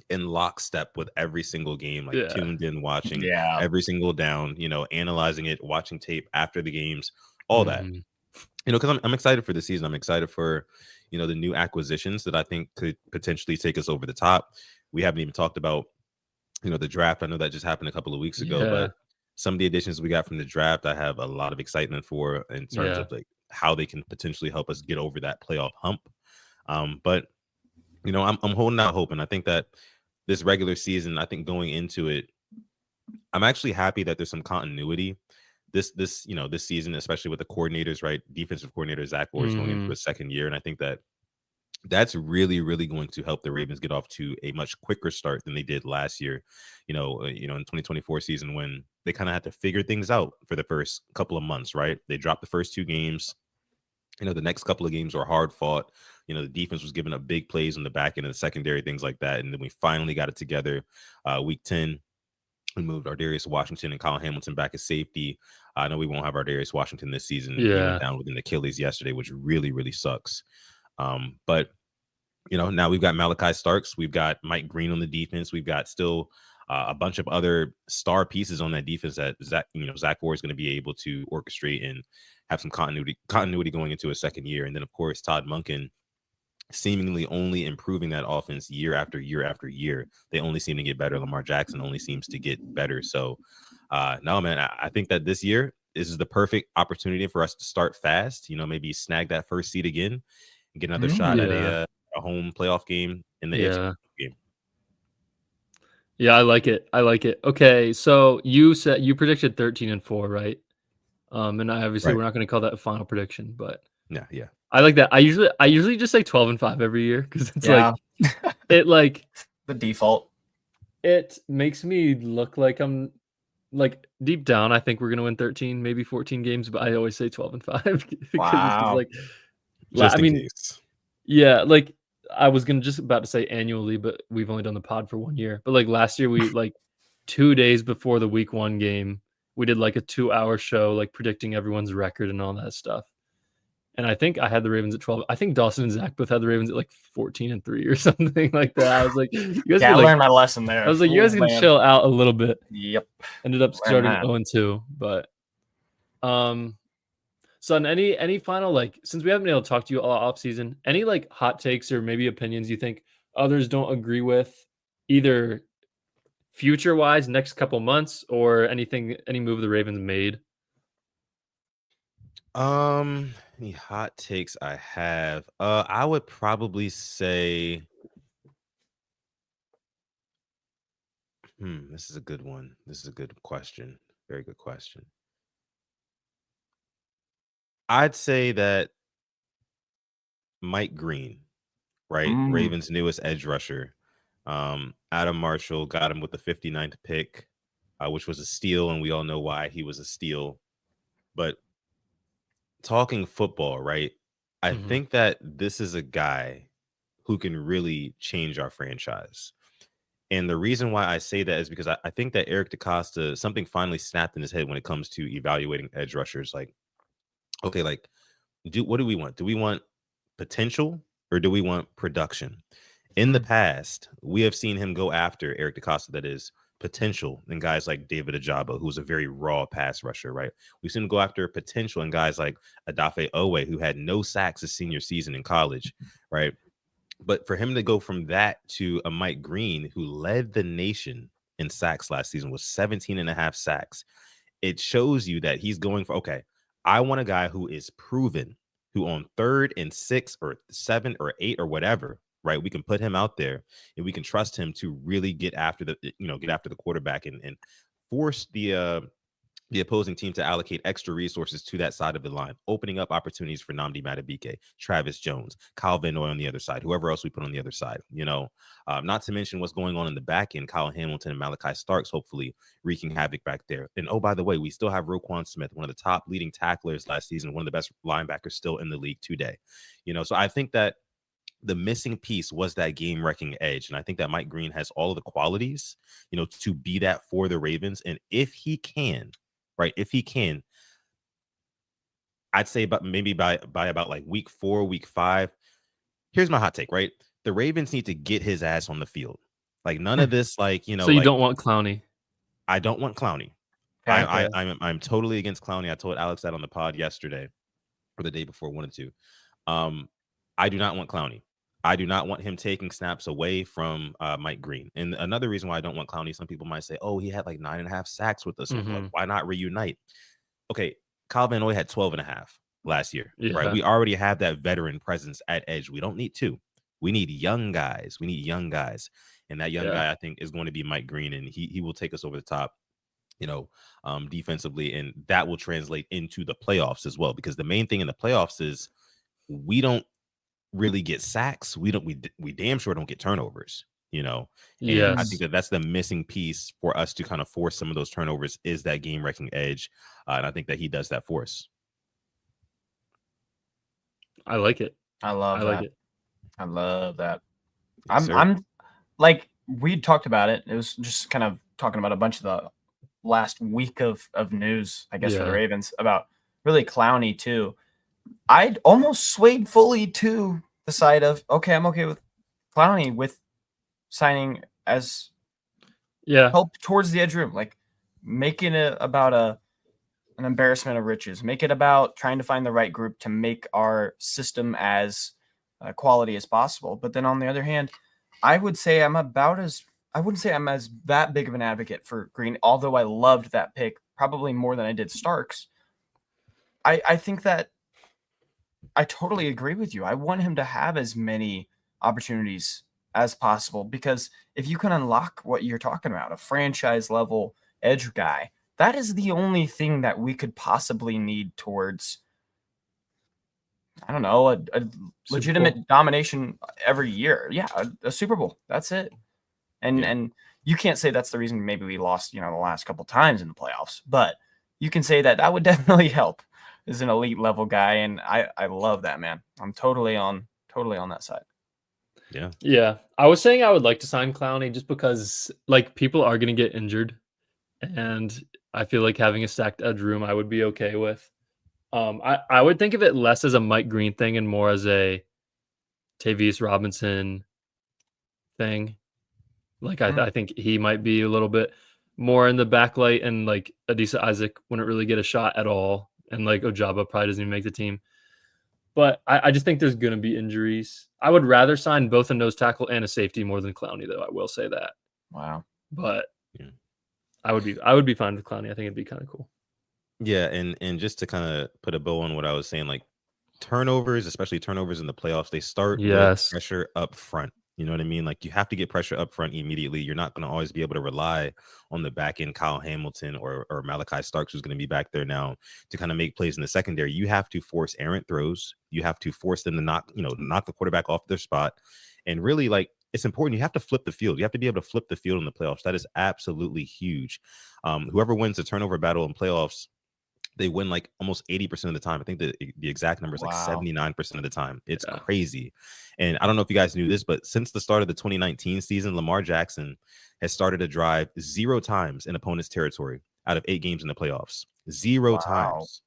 in lockstep with every single game, like tuned in, watching every single down, analyzing it, watching tape after the games, all that. Because I'm excited for the season. I'm excited for, the new acquisitions that I think could potentially take us over the top. We haven't even talked about, the draft. I know that just happened a couple of weeks ago, but some of the additions we got from the draft, I have a lot of excitement for in terms of like how they can potentially help us get over that playoff hump. But I'm holding out hope, and I think that this regular season, I think going into it, I'm actually happy that there's some continuity. This season, especially with the coordinators, right? Defensive coordinator Zach Orr is going into his second year, and I think that that's really, really going to help the Ravens get off to a much quicker start than they did last year. In 2024 season, when they kind of had to figure things out for the first couple of months, right? They dropped the first 2 games. The next couple of games were hard fought. The defense was giving up big plays on the back end of the secondary, things like that. And then we finally got it together. Week 10, we moved our Darius Washington and Colin Hamilton back as safety. I know we won't have our Darius Washington this season. He went down with an Achilles yesterday, which really, really sucks. But now we've got Malachi Starks, we've got Mike Green on the defense, we've got still a bunch of other star pieces on that defense that Zach Orr is going to be able to orchestrate and have some continuity going into a second year. And then of course Todd Monken seemingly only improving that offense year after year after year. They only seem to get better. Lamar Jackson only seems to get better. So no, man, I think that this year is the perfect opportunity for us to start fast, maybe snag that first seed again and get another shot at a home playoff game in the AFC game. Yeah, I like it. Okay, so you said you predicted 13-4, right? And obviously we're not going to call that a final prediction, but yeah. I like that. I usually just say 12-5 every year because it's like it like the default. It makes me look like I'm like deep down. I think we're gonna win 13, maybe 14 games, but I always say 12-5 because wow. Like, just in case. Yeah, like I was gonna just about to say annually, but we've only done the pod for 1 year. But like last year, we like 2 days before the week 1 game, we did like a 2-hour show, like predicting everyone's record and all that stuff. And I think I had the Ravens at 12. I think Dawson and Zach both had the Ravens at like 14-3 or something like that. I was like, you guys I learned my lesson there. I was like, you guys can chill out a little bit. Yep. Ended up starting 0-2, but Son, any final, like, since we haven't been able to talk to you all off season, any like hot takes or maybe opinions you think others don't agree with, either future wise, next couple months, or any move the Ravens made? Any hot takes I have? I would probably say, this is a good one. This is a good question. Very good question. I'd say that Mike Green, right? Ravens' newest edge rusher. Adam Marshall got him with the 59th pick, which was a steal, and we all know why he was a steal. But talking football, right? I think that this is a guy who can really change our franchise. And the reason why I say that is because I think that Eric DeCosta, something finally snapped in his head when it comes to evaluating edge rushers. Like, okay, like, what do we want? Do we want potential or do we want production? In the past, we have seen him go after Eric DeCosta, that is potential, and guys like David Ajabo, who's a very raw pass rusher, right? We've seen him go after potential and guys like Adafe Owe, who had no sacks his senior season in college, right? But for him to go from that to a Mike Green, who led the nation in sacks last season, was 17.5 sacks, it shows you that he's going for, okay, I want a guy who is proven, who on 3rd and 6 or 7 or 8 or whatever, right? We can put him out there and we can trust him to really get after the quarterback and force the opposing team to allocate extra resources to that side of the line, opening up opportunities for Nnamdi Madubuike, Travis Jones, Kyle Van Noy on the other side, whoever else we put on the other side, not to mention what's going on in the back end, Kyle Hamilton and Malachi Starks, hopefully wreaking havoc back there. And oh, by the way, we still have Roquan Smith, one of the top leading tacklers last season, one of the best linebackers still in the league today. So I think that the missing piece was that game-wrecking edge. And I think that Mike Green has all of the qualities, to be that for the Ravens. And if he can, right, I'd say maybe by about like week 4, week 5. Here's my hot take, right? The Ravens need to get his ass on the field. Like none of this, So you don't want Clowney? I don't want Clowney. Okay. I'm totally against Clowney. I told Alex that on the pod yesterday or the day before, 1 and 2. I do not want Clowney. I do not want him taking snaps away from Mike Green. And another reason why I don't want Clowney, some people might say, oh, he had like 9.5 sacks with us. Mm-hmm. Like, why not reunite? Okay, Kyle Van Noy had 12.5 last year, right? We already have that veteran presence at edge. We don't need 2. We need young guys. And that young guy, I think, is going to be Mike Green, and he will take us over the top, defensively, and that will translate into the playoffs as well. Because the main thing in the playoffs is we don't really get sacks. We damn sure don't get turnovers. Yes. I think that's the missing piece for us to kind of force some of those turnovers is that game-wrecking edge, and I think that he does that for us. I like it. I love that. I love that. Yes, I'm like, we talked about it. It was just kind of talking about a bunch of the last week of news, I guess, for the Ravens about really Clowney too. I'd almost swayed fully to the side of, okay, I'm okay with Clowney with signing as help towards the edge room, like making it about an embarrassment of riches, make it about trying to find the right group to make our system as quality as possible. But then on the other hand, I wouldn't say I'm as that big of an advocate for Green, although I loved that pick probably more than I did Starks. I think that I totally agree with you. I want him to have as many opportunities as possible, because if you can unlock what you're talking about, a franchise level edge guy, that is the only thing that we could possibly need towards, I don't know, a legitimate domination every year. Yeah, a Super Bowl. That's it. And you can't say that's the reason maybe we lost, the last couple times in the playoffs, but you can say that would definitely help as an elite level guy. And I love that, man. I'm totally on that side. Yeah. Yeah. I was saying I would like to sign Clowney just because like people are going to get injured, and I feel like having a stacked edge room I would be okay with. I would think of it less as a Mike Green thing and more as a Tavius Robinson thing. Like I think he might be a little bit more in the backlight, and like Adisa Isaac wouldn't really get a shot at all, and like Ojaba probably doesn't even make the team. But I just think there's going to be injuries. I would rather sign both a nose tackle and a safety more than Clowney, though. I will say that. Wow. But I would be fine with Clowney. I think it'd be kind of cool. Yeah, and just to kind of put a bow on what I was saying, like turnovers, especially turnovers in the playoffs, they start with pressure up front. You know what I mean? Like you have to get pressure up front immediately. You're not going to always be able to rely on the back end, Kyle Hamilton or Malachi Starks, who's going to be back there now to kind of make plays in the secondary. You have to force errant throws. You have to force them to knock the quarterback off their spot. And really, like, it's important. You have to flip the field. You have to be able to flip the field in the playoffs. That is absolutely huge. Whoever wins the turnover battle in playoffs, they win like almost 80% of the time. I think the exact number is like 79% of the time. It's crazy. And I don't know if you guys knew this, but since the start of the 2019 season, Lamar Jackson has started a drive 0 times in opponent's territory out of 8 games in the playoffs. 0 times.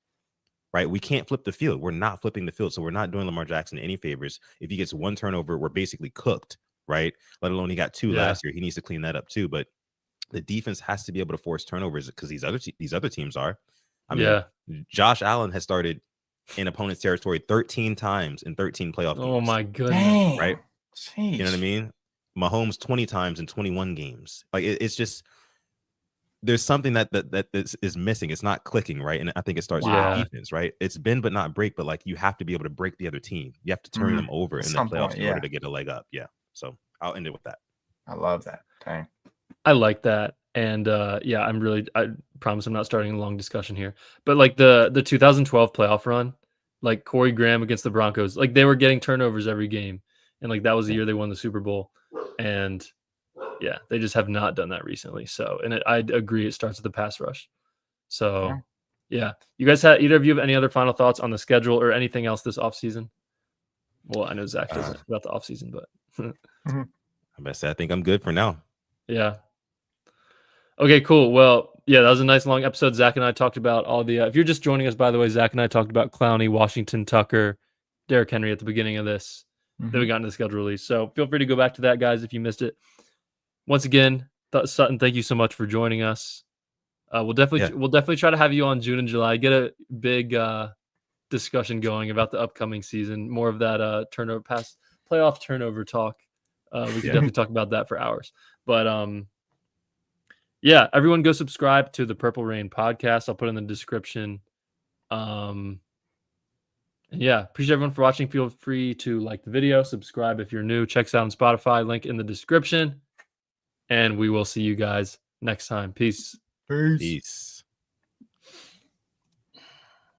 Right? We can't flip the field. We're not flipping the field. So we're not doing Lamar Jackson any favors. If he gets 1 turnover, we're basically cooked. right? Let alone he got 2 Yeah. last year. He needs to clean that up too. But the defense has to be able to force turnovers because these other teams are. I mean, Josh Allen has started in opponent's territory 13 times in 13 playoff games. Oh my goodness. Dang. Right? Jeez. You know what I mean? Mahomes 20 times in 21 games. Like it's just there's something that is missing. It's not clicking, right? And I think it starts with defense, right? It's bend but not break, but like you have to be able to break the other team. You have to turn them over in the playoffs in order to get a leg up. Yeah. So I'll end it with that. I love that. Dang. I like that. And I promise I'm not starting a long discussion here. But like the 2012 playoff run, like Corey Graham against the Broncos, like they were getting turnovers every game. And like that was the year they won the Super Bowl. And yeah, they just have not done that recently. So, and I'd agree, it starts with the pass rush. So, yeah. You guys either of you have any other final thoughts on the schedule or anything else this offseason? Well, I know Zach doesn't about the offseason, but I think I'm good for now. Yeah. Okay, cool. Well, yeah, that was a nice long episode. Zach and I talked about all the if you're just joining us, by the way, Zach and I talked about Clowney, Washington, Tucker, Derrick Henry at the beginning of this. Then we got into the schedule release. So feel free to go back to that, guys, if you missed it. Once again, Sutton, thank you so much for joining us. We'll definitely try to have you on June and July. Get a big discussion going about the upcoming season. More of that playoff turnover talk. We can definitely talk about that for hours. But yeah, everyone go subscribe to the Purple Rain podcast. I'll put it in the description. And yeah, appreciate everyone for watching. Feel free to like the video, subscribe if you're new. Check us out on Spotify, link in the description. And we will see you guys next time. Peace. Peace.